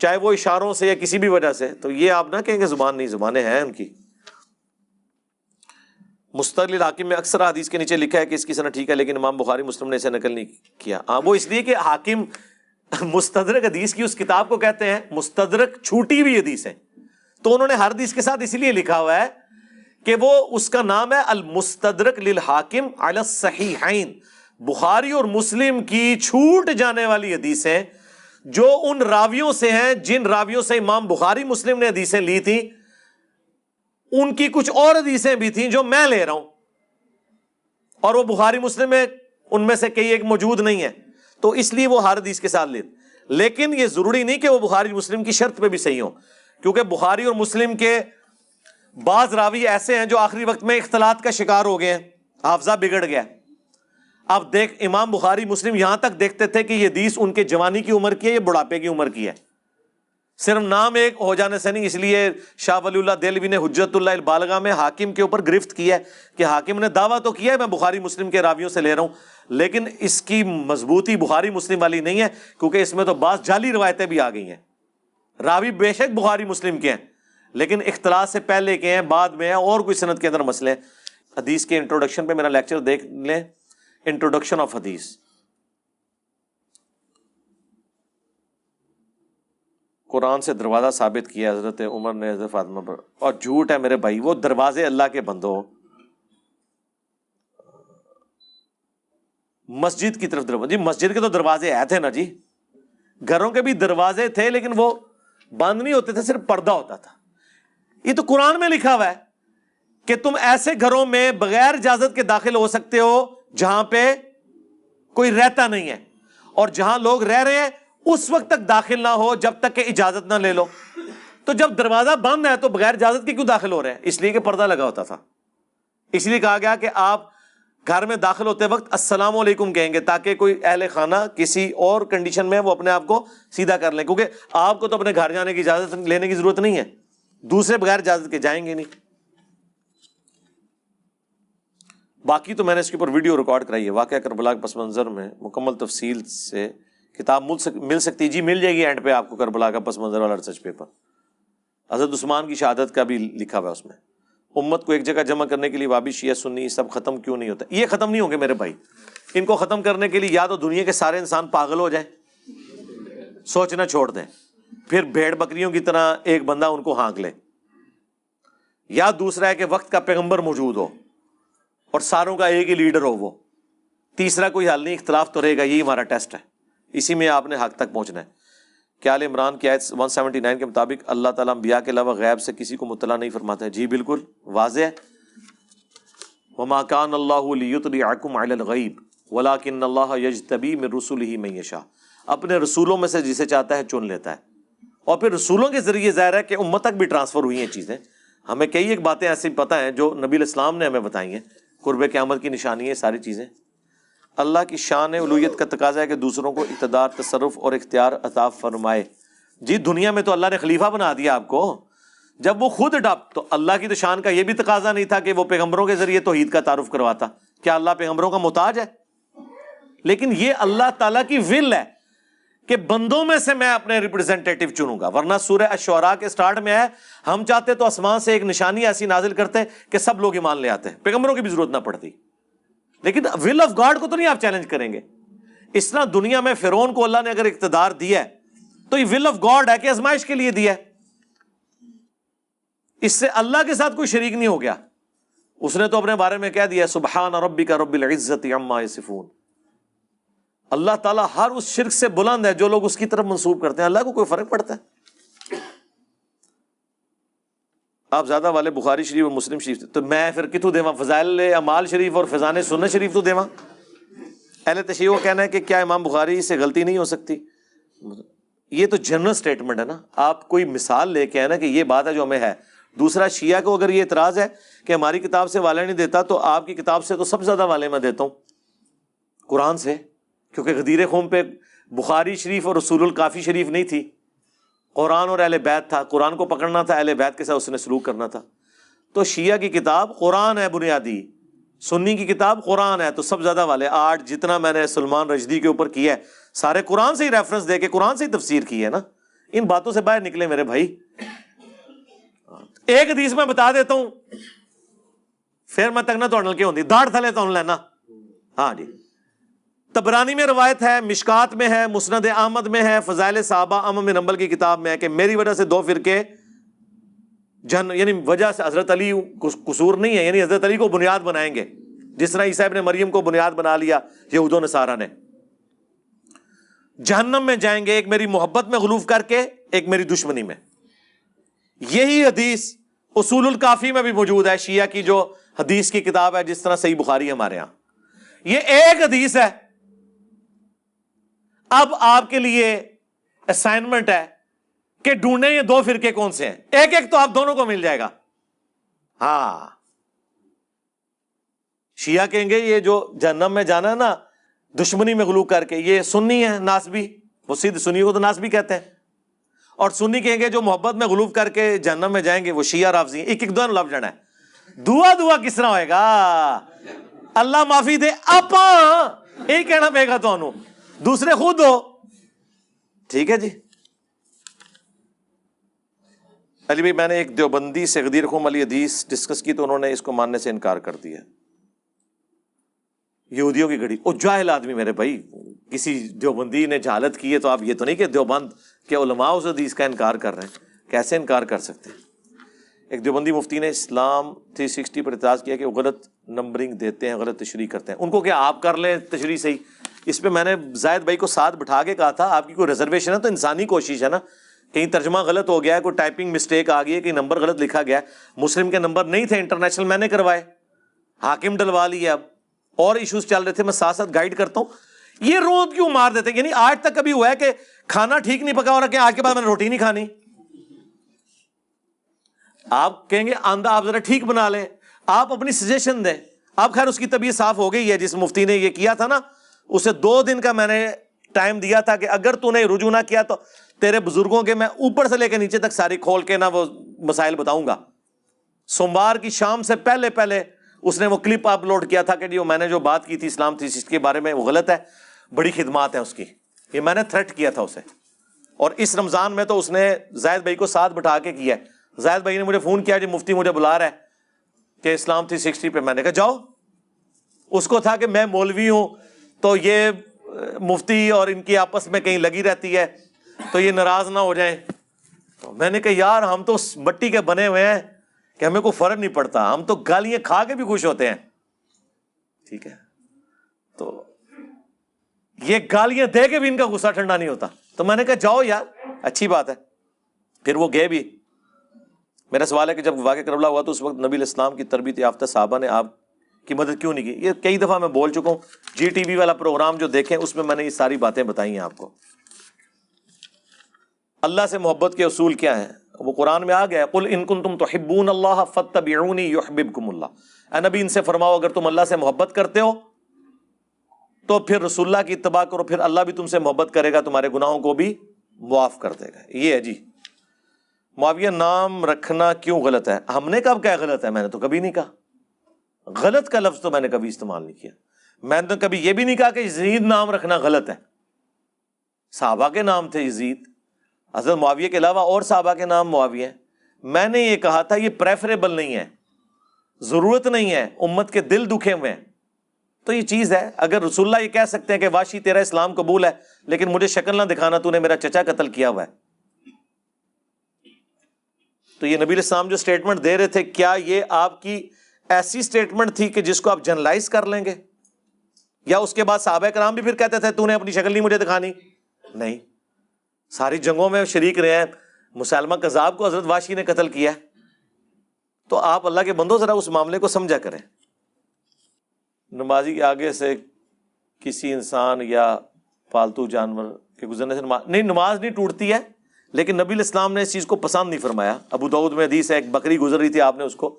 چاہے وہ اشاروں سے یا کسی بھی وجہ سے. تو یہ آپ نہ کہیں کہ زبان نہیں، زبانیں ہیں ان کی. مستدرک حاکم میں اکثر حدیث کے نیچے لکھا ہے کہ اس کی سند ٹھیک ہے، لیکن امام بخاری مسلم نے اسے نقل نہیں کیا. ہاں وہ اس لیے کہ حاکم مستدرک حدیث کی اس کتاب کو کہتے ہیں مستدرک چھوٹی ہوئی حدیث ہے، تو انہوں نے ہر حدیث کے ساتھ اسی لیے لکھا ہوا ہے کہ وہ اس کا نام ہے المستدرک للحاکم علی الصحیحین. بخاری اور مسلم کی چھوٹ جانے والی حدیثیں جو ان راویوں سے ہیں جن راویوں سے امام بخاری مسلم نے حدیثیں لی تھیں، ان کی کچھ اور حدیثیں بھی تھیں جو میں لے رہا ہوں، اور وہ بخاری مسلم میں ان میں سے کئی ایک موجود نہیں ہے، تو اس لیے وہ ہر حدیث کے ساتھ لیتے. لیکن یہ ضروری نہیں کہ وہ بخاری مسلم کی شرط پہ بھی صحیح ہوں، کیونکہ بخاری اور مسلم کے بعض راوی ایسے ہیں جو آخری وقت میں اختلاط کا شکار ہو گئے ہیں، حافظہ بگڑ گیا. اب دیکھ، امام بخاری مسلم یہاں تک دیکھتے تھے کہ یہ حدیث ان کے جوانی کی عمر کی ہے یا بڑھاپے کی عمر کی ہے، صرف نام ایک ہو جانے سے نہیں. اس لیے شاہ ولی اللہ دہلوی نے حجت اللہ البالغہ میں حاکم کے اوپر گرفت کیا ہے کہ حاکم نے دعویٰ تو کیا ہے میں بخاری مسلم کے راویوں سے لے رہا ہوں، لیکن اس کی مضبوطی بخاری مسلم والی نہیں ہے، کیونکہ اس میں تو بعض جعلی روایتیں بھی آ گئی ہیں. راوی بے شک بخاری مسلم کے ہیں لیکن اختلاط سے پہلے کے ہیں، بعد میں ہیں، اور کوئی سند کے اندر مسئلے ہیں. حدیث کے انٹروڈکشن پہ میرا لیکچر دیکھ لیں، انٹروڈکشن آف حدیث. قرآن سے دروازہ ثابت کیا حضرت عمر نے حضرت فاطمہ پر، اور جھوٹ ہے میرے بھائی، وہ دروازے اللہ کے بندو مسجد کی طرف دروازے، جی مسجد کے تو دروازے آئے تھے نا جی، گھروں کے بھی دروازے تھے لیکن وہ بند نہیں ہوتے تھے, صرف پردہ ہوتا تھا. یہ تو قرآن میں لکھا ہوا ہے کہ تم ایسے گھروں میں بغیر اجازت کے داخل ہو سکتے ہو جہاں پہ کوئی رہتا نہیں ہے, اور جہاں لوگ رہ رہے ہیں اس وقت تک داخل نہ ہو جب تک کہ اجازت نہ لے لو. تو جب دروازہ بند ہے تو بغیر اجازت کے کیوں داخل ہو رہے ہیں؟ اس لیے کہ پردہ لگا ہوتا تھا. اس لیے کہا گیا کہ آپ گھر میں داخل ہوتے وقت السلام علیکم کہیں گے تاکہ کوئی اہل خانہ کسی اور کنڈیشن میں وہ اپنے آپ کو سیدھا کر لیں, کیونکہ آپ کو تو اپنے گھر جانے کی اجازت لینے کی ضرورت نہیں ہے, دوسرے بغیر اجازت کے جائیں گے نہیں. باقی تو میں نے اس کے اوپر ویڈیو ریکارڈ کرائی ہے, واقعہ کربلا کے پس منظر میں مکمل تفصیل سے کتاب مل سکتی جی, مل جائے گی اینڈ پہ آپ کو کربلا کا پس منظر والا ریسرچ پیپر. حضرت عثمان کی شہادت کا بھی لکھا ہوا ہے اس میں. امت کو ایک جگہ جمع کرنے کے لیے وابی شیعہ سنی سب ختم کیوں نہیں ہوتا؟ یہ ختم نہیں ہوں گے میرے بھائی. ان کو ختم کرنے کے لیے یا تو دنیا کے سارے انسان پاگل ہو جائیں, سوچنا چھوڑ دیں, پھر بھیڑ بکریوں کی طرح ایک بندہ ان کو ہانک لے, یا دوسرا ہے کہ وقت کا پیغمبر موجود ہو اور ساروں کا ایک ہی لیڈر ہو وہ, تیسرا کوئی حل نہیں, اختلاف تو رہے گا. یہی ہمارا ٹیسٹ ہے, اسی میں آپ نے حق تک پہنچنا ہے. کیا آل عمران کی آیت 179 کے مطابق اللہ تعالیٰ انبیاء کے علاوہ غیب سے کسی کو مطلع نہیں فرماتا ہے؟ جی بالکل واضح ہے. وما كان الله ليطلعكم على الغیب ولكن الله يجتبی من رسله من یشاء. اپنے رسولوں میں سے جسے چاہتا ہے چن لیتا ہے, اور پھر رسولوں کے ذریعے ظاہر ہے کہ امت تک بھی ٹرانسفر ہوئی ہیں چیزیں. ہمیں کئی ایک باتیں ایسی پتہ ہیں جو نبی الاسلام نے ہمیں بتائی ہیں, قرب قیامت کی نشانی ہے ساری چیزیں. اللہ کی شان الوہیت کا تقاضا ہے کہ دوسروں کو اقتدار, تصرف اور اختیار عطا فرمائے. جی دنیا میں تو اللہ نے خلیفہ بنا دیا آپ کو, جب وہ خود تو اللہ کی تو شان کا یہ بھی تقاضا نہیں تھا کہ وہ پیغمبروں کے ذریعے توحید کا تعارف کرواتا. کیا اللہ پیغمبروں کا محتاج ہے؟ لیکن یہ اللہ تعالیٰ کی ول ہے کہ بندوں میں سے میں اپنے ریپرزینٹیٹو چنوں گا. ورنہ سورہ الشعراء کے سٹارٹ میں ہے ہم چاہتے تو آسمان سے ایک نشانی ایسی نازل کرتے کہ سب لوگ ایمان لے آتے, پیغمبروں کی بھی ضرورت نہ پڑتی. لیکن ول آف گاڈ کو تو نہیں آپ چیلنج کریں گے. اس طرح دنیا میں فرعون کو اللہ نے اگر اقتدار دیا ہے تو یہ ول آف گاڈ ہے کہ آزمائش کے لیے دیا ہے. اس سے اللہ کے ساتھ کوئی شریک نہیں ہو گیا. اس نے تو اپنے بارے میں کہہ دیا سبحان ربک رب العزت عما یصفون. اللہ تعالیٰ ہر اس شرک سے بلند ہے جو لوگ اس کی طرف منسوب کرتے ہیں. اللہ کو کوئی فرق پڑتا ہے؟ آپ زیادہ والے بخاری شریف اور مسلم شریف, تو میں پھر کتوں دیواں فضائل اعمال شریف اور فیضان سنت شریف تو دیواں. اہل تشیع کا کہنا ہے کہ کیا امام بخاری سے غلطی نہیں ہو سکتی؟ یہ تو جنرل سٹیٹمنٹ ہے نا, آپ کوئی مثال لے کے آئے نا کہ یہ بات ہے جو ہمیں ہے. دوسرا شیعہ کو اگر یہ اعتراض ہے کہ ہماری کتاب سے والے نہیں دیتا, تو آپ کی کتاب سے تو سب سے زیادہ والے میں دیتا ہوں, قرآن سے, کیونکہ غدیر خم پہ بخاری شریف اور رسول الکافی شریف نہیں تھی, قرآن اور اہل بیت تھا. قرآن کو پکڑنا تھا, اہل بیت کے ساتھ اس نے سلوک کرنا تھا. تو شیعہ کی کتاب قرآن ہے بنیادی, سنی کی کتاب قرآن ہے, تو سب زیادہ والے. آج جتنا میں نے سلمان رشدی کے اوپر کیا ہے سارے قرآن سے ہی ریفرنس دے کے قرآن سے ہی تفسیر کی ہے نا. ان باتوں سے باہر نکلے میرے بھائی. ایک حدیث میں بتا دیتا ہوں, پھر میں تک نہ توڑ کے ہوندی داڑھ تھلے تو لینا. ہاں جی, طبرانی میں روایت ہے, مشکات میں ہے, مسند احمد میں ہے, فضائل صحابہ امام بن حنبل کی کتاب میں ہے کہ میری وجہ سے 2 فرقے یعنی وجہ سے حضرت علی قصور نہیں ہے, یعنی حضرت علی کو بنیاد بنائیں گے جس طرح عیسیٰ ابن مریم کو بنیاد بنا لیا یہود و نصارہ نے. جہنم میں جائیں گے, ایک میری محبت میں غلوف کر کے, ایک میری دشمنی میں. یہی حدیث اصول الکافی میں بھی موجود ہے, شیعہ کی جو حدیث کی کتاب ہے, جس طرح صحیح بخاری ہمارے ہاں. یہ ایک حدیث ہے. اب آپ کے لیے اسائنمنٹ ہے کہ ڈھونڈیں یہ 2 فرقے کون سے ہیں. ایک ایک تو آپ دونوں کو مل جائے گا. ہاں, شیعہ کہیں گے یہ جو جہنم میں جانا ہے نا دشمنی میں غلو کر کے, یہ سنی ہے ناسبی, وہ سیدھ سنی کو تو ناسبی کہتے ہیں. اور سنی کہیں گے جو محبت میں غلوف کر کے جہنم میں جائیں گے وہ شیعہ رافضی. ایک ایک دو لفظ جانا ہے. دعا کس طرح ہوئے گا؟ اللہ معافی دے آپ یہی کہنا پڑے گا تو انہوں, دوسرے خود ہو. ٹھیک ہے جی. علی بھائی, میں نے ایک دیوبندی سے غدیر خم علی حدیث ڈسکس کی تو انہوں نے اس کو ماننے سے انکار کر دیا. یہودیوں کی گھڑی, او جاہل آدمی میرے بھائی, کسی دیوبندی نے جہالت کی ہے تو آپ یہ تو نہیں کہ دیوبند کے علماء اس حدیث کا انکار کر رہے ہیں. کیسے انکار کر سکتے ہیں؟ ایک دیوبندی مفتی نے اسلام 360 پر اعتراض کیا کہ وہ غلط نمبرنگ دیتے ہیں, غلط تشریح کرتے ہیں. ان کو کیا آپ کر لیں تشریح صحیح, اس پہ میں نے زاہد بھائی کو ساتھ بٹھا کے کہا تھا آپ کی کوئی ریزرویشن ہے تو انسانی کوشش ہے نا, کہیں ترجمہ غلط ہو گیا ہے, کوئی ٹائپنگ مسٹیک آ گئی ہے, کہیں نمبر غلط لکھا گیا ہے, مسلم کے نمبر نہیں تھے انٹرنیشنل میں نے کروائے, حاکم ڈلوا لیا, اب اور ایشوز چل رہے تھے, میں ساتھ ساتھ گائیڈ کرتا ہوں. یہ روز کیوں مار دیتے ہیں؟ یعنی آج تک کبھی ہوا ہے کہ کھانا ٹھیک نہیں پکا ہو رہا کہ آج کے بعد میں نے روٹی نہیں کھانی؟ آپ کہیں گے آندہ آپ ذرا ٹھیک بنا لیں, آپ اپنی سجیشن دیں. اب خیر اس کی طبیعت صاف ہو گئی ہے, جس مفتی نے یہ کیا تھا نا اسے 2 دن کا میں نے ٹائم دیا تھا کہ اگر تو نے رجوع نہ کیا تو تیرے بزرگوں کے میں اوپر سے لے کے نیچے تک ساری کھول کے نا وہ مسائل بتاؤں گا. سوموار کی شام سے پہلے اس نے وہ کلپ اپلوڈ کیا تھا کہ جی میں نے جو بات کی تھی اسلام 360 کے بارے میں وہ غلط ہے, بڑی خدمات ہیں اس کی. یہ میں نے تھریٹ کیا تھا اسے, اور اس رمضان میں تو اس نے زاہد بھائی کو ساتھ بٹھا کے کیا ہے. زاہد بھائی نے مجھے فون کیا, جی مفتی مجھے بلا رہا ہے کہ اسلام 360 پہ. میں نے کہا جاؤ. اس کو تھا کہ میں مولوی ہوں تو یہ مفتی اور ان کی آپس میں کہیں لگی رہتی ہے تو یہ ناراض نہ ہو جائیں. تو میں نے کہا یار ہم تو مٹی کے بنے ہوئے ہیں کہ ہمیں کوئی فرق نہیں پڑتا, ہم تو گالیاں کھا کے بھی خوش ہوتے ہیں. ٹھیک ہے, تو یہ گالیاں دے کے بھی ان کا غصہ ٹھنڈا نہیں ہوتا. تو میں نے کہا جاؤ یار, اچھی بات ہے. پھر وہ گئے بھی. میرا سوال ہے کہ جب واقعہ کربلا ہوا تو اس وقت نبی الاسلام کی تربیت یافتہ صحابہ نے آپ کی مدد کیوں نہیں کی؟ یہ کئی دفعہ میں بول چکا ہوں, جی ٹی وی والا پروگرام جو دیکھیں اس میں نے یہ ساری باتیں بتائی ہیں آپ کو. اللہ سے محبت کے اصول کیا ہیں وہ قرآن میں آ گیا, قل ان کنتم تحبون اللہ فاتبعونی یحببکم اللہ. اے نبی ان سے فرماؤ اگر تم اللہ سے محبت کرتے ہو تو پھر رسول اللہ کی اتباع کرو, پھر اللہ بھی تم سے محبت کرے گا, تمہارے گناہوں کو بھی معاف کر دے گا. یہ ہے جی. معاویہ نام رکھنا کیوں غلط ہے؟ ہم نے کب کہا غلط ہے؟ میں نے تو کبھی نہیں کہا. غلط کا لفظ تو میں نے کبھی استعمال نہیں کیا. میں نے کبھی یہ بھی نہیں کہا کہ یزید نام رکھنا غلط ہے. صحابہ کے نام تھے یزید, حضرت معاویہ کے علاوہ اور صحابہ کے نام معاویہ ہیں. میں نے یہ کہا تھا یہ پریفریبل نہیں ہے, ضرورت نہیں ہے, امت کے دل دکھے ہوئے ہیں. تو یہ چیز ہے, اگر رسول اللہ یہ کہہ سکتے ہیں کہ واشی تیرا اسلام قبول ہے لیکن مجھے شکل نہ دکھانا, تو نے میرا چچا قتل کیا ہوا ہے. تو یہ نبی الاسلام جو سٹیٹمنٹ دے رہے تھے, کیا یہ آپ کی ایسی سٹیٹمنٹ تھی کہ جس کو آپ جنرلائز کر لیں گے؟ یا اس کے بعد صحابہ کرام بھی پھر کہتے تھے تو نے اپنی شکل نہیں مجھے دکھانی؟ نہیں, ساری جنگوں میں شریک رہے ہیں. مسلمہ کذاب کو حضرت واشی نے قتل کیا. تو آپ اللہ کے بندو ذرا اس معاملے کو سمجھا کریں. نمازی کے آگے سے کسی انسان یا پالتو جانور کے گزرنے سے نماز نہیں ٹوٹتی ہے, لیکن نبی الاسلام نے اس چیز کو پسند نہیں فرمایا. ابو داؤد میں حدیث ہے ایک بکری گزر رہی تھی, آپ نے اس کو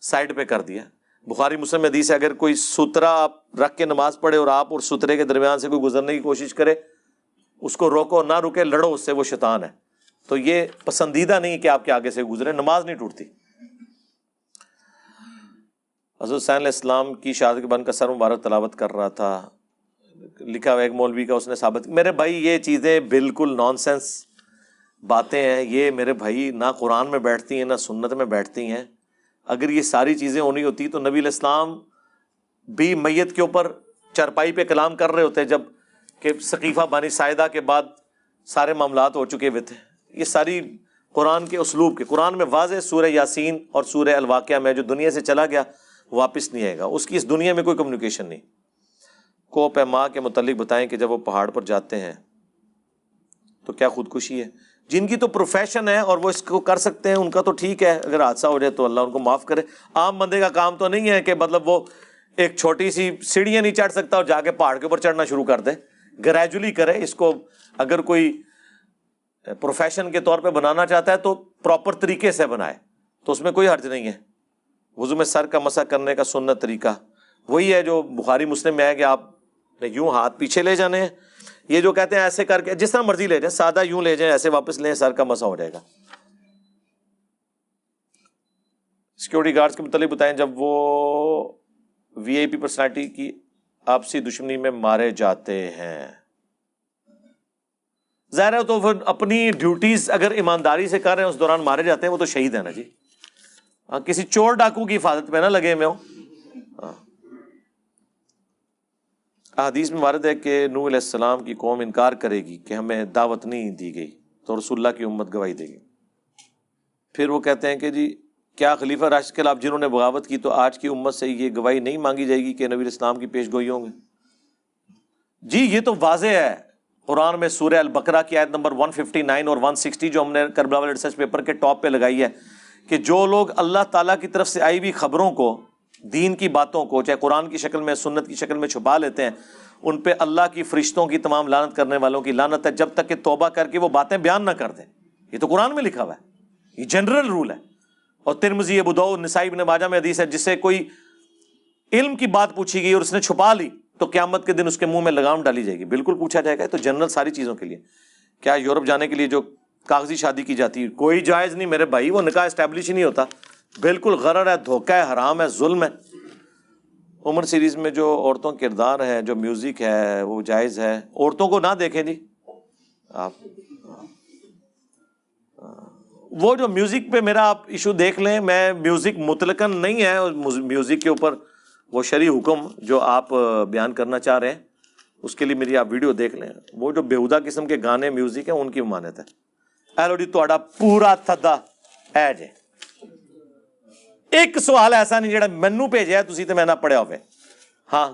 سائڈ پہ کر دیا. بخاری مسلم میں حدیث ہے اگر کوئی سترا آپ رکھ کے نماز پڑھے اور آپ اور سترے کے درمیان سے کوئی گزرنے کی کوشش کرے, اس کو روکو, نہ رکے, لڑو اس سے, وہ شیطان ہے. تو یہ پسندیدہ نہیں کہ آپ کے آگے سے گزرے, نماز نہیں ٹوٹتی. حضرت حسین علیہ السلام کی شہادت کے بعد کا سر مبارک تلاوت کر رہا تھا, لکھا ہوا ایک مولوی کا, اس نے ثابت. میرے بھائی یہ چیزیں بالکل نان سینس باتیں ہیں. یہ میرے بھائی نہ قرآن میں بیٹھتی ہیں نہ سنت میں بیٹھتی ہیں. اگر یہ ساری چیزیں ہونی ہوتی تو نبی علیہ السلام بھی میت کے اوپر چرپائی پہ کلام کر رہے ہوتے, جب کہ ثقیفہ بانی ساعدہ کے بعد سارے معاملات ہو چکے ہوئے تھے. یہ ساری قرآن کے اسلوب کے, قرآن میں واضح سورہ یاسین اور سورہ الواقعہ میں جو دنیا سے چلا گیا واپس نہیں آئے گا, اس کی اس دنیا میں کوئی کمیونیکیشن نہیں. کو پیما کے متعلق بتائیں کہ جب وہ پہاڑ پر جاتے ہیں تو کیا خودکشی ہے؟ جن کی تو پروفیشن ہے اور وہ اس کو کر سکتے ہیں ان کا تو ٹھیک ہے, اگر حادثہ ہو جائے تو اللہ ان کو معاف کرے. عام بندے کا کام تو نہیں ہے کہ مطلب وہ ایک چھوٹی سی سیڑھیاں نہیں چڑھ سکتا اور جا کے پہاڑ کے اوپر چڑھنا شروع کر دے. گریجولی کرے اس کو. اگر کوئی پروفیشن کے طور پہ بنانا چاہتا ہے تو پراپر طریقے سے بنائے, تو اس میں کوئی حرج نہیں ہے. وضو میں سر کا مسح کرنے کا سنت طریقہ وہی ہے جو بخاری مسلم میں ہے کہ آپ نے یوں ہاتھ پیچھے لے جانے ہیں. یہ جو کہتے ہیں ایسے کر کے جس طرح مرضی لے جائیں, سادہ یوں لے جائیں, ایسے واپس لیں, سر کا مسح ہو جائے گا. سیکورٹی گارڈز کے متعلق بتائیں جب وہ وی آئی پی پرسنالٹی کی آپسی دشمنی میں مارے جاتے ہیں. ظاہر ہے تو پھر اپنی ڈیوٹیز اگر ایمانداری سے کر رہے ہیں اس دوران مارے جاتے ہیں, وہ تو شہید ہے نا جی. کسی چور ڈاکو کی حفاظت پہ نہ لگے میں ہو. حدیث میں وارد ہے کہ نوح علیہ السلام کی قوم انکار کرے گی کہ ہمیں دعوت نہیں دی گئی تو رسول اللہ کی امت گواہی دے گی. پھر وہ کہتے ہیں کہ جی کیا خلیفہ راشد کے خلاف جنہوں نے بغاوت کی تو آج کی امت سے یہ گواہی نہیں مانگی جائے گی کہ نبی اسلام کی پیش گوئی ہوں گے؟ جی یہ تو واضح ہے قرآن میں سورہ البقرہ کی آیت نمبر 159 اور 160 جو ہم نے کربلا والے ریسرچ پیپر کے ٹاپ پہ لگائی ہے کہ جو لوگ اللہ تعالیٰ کی طرف سے آئی ہوئی خبروں کو، دین کی باتوں کو، چاہے قرآن کی شکل میں سنت کی شکل میں چھپا لیتے ہیں، ان پہ اللہ کی فرشتوں کی تمام لعنت کرنے والوں کی لعنت ہے جب تک کہ توبہ کر کے وہ باتیں بیان نہ کر دیں. یہ تو قرآن میں لکھا ہوا ہے، یہ جنرل رول ہے. اور ترمذی، ابو داؤد، نسائی، ابن ماجہ میں حدیث ہے جس سے کوئی علم کی بات پوچھی گئی اور اس نے چھپا لی تو قیامت کے دن اس کے منہ میں لگام ڈالی جائے گی. بالکل پوچھا جائے گا. تو جنرل ساری چیزوں کے لیے. کیا یورپ جانے کے لیے جو کاغذی شادی کی جاتی ہے کوئی جائز نہیں میرے بھائی، وہ نکاح اسٹیبلش ہی نہیں ہوتا، بالکل غرر ہے، دھوکہ ہے، حرام ہے، ظلم ہے. عمر سیریز میں جو عورتوں کے کردار ہے، جو میوزک ہے، وہ جائز ہے. عورتوں کو نہ دیکھیں جی آپ. وہ جو میوزک پہ میرا آپ ایشو دیکھ لیں، میں میوزک مطلقاً نہیں ہے، میوزک کے اوپر وہ شرعی حکم جو آپ بیان کرنا چاہ رہے ہیں اس کے لیے میری آپ ویڈیو دیکھ لیں. وہ جو بےہودہ قسم کے گانے میوزک ہیں ان کی ممانعت ہے. ایلو جی تہاڈا پورا تھدا ہے جے. ایک سوال ایسا نہیں جڑا مینوں بھیجیا تسی تے میں نہ پڑھیا ہوے. ہاں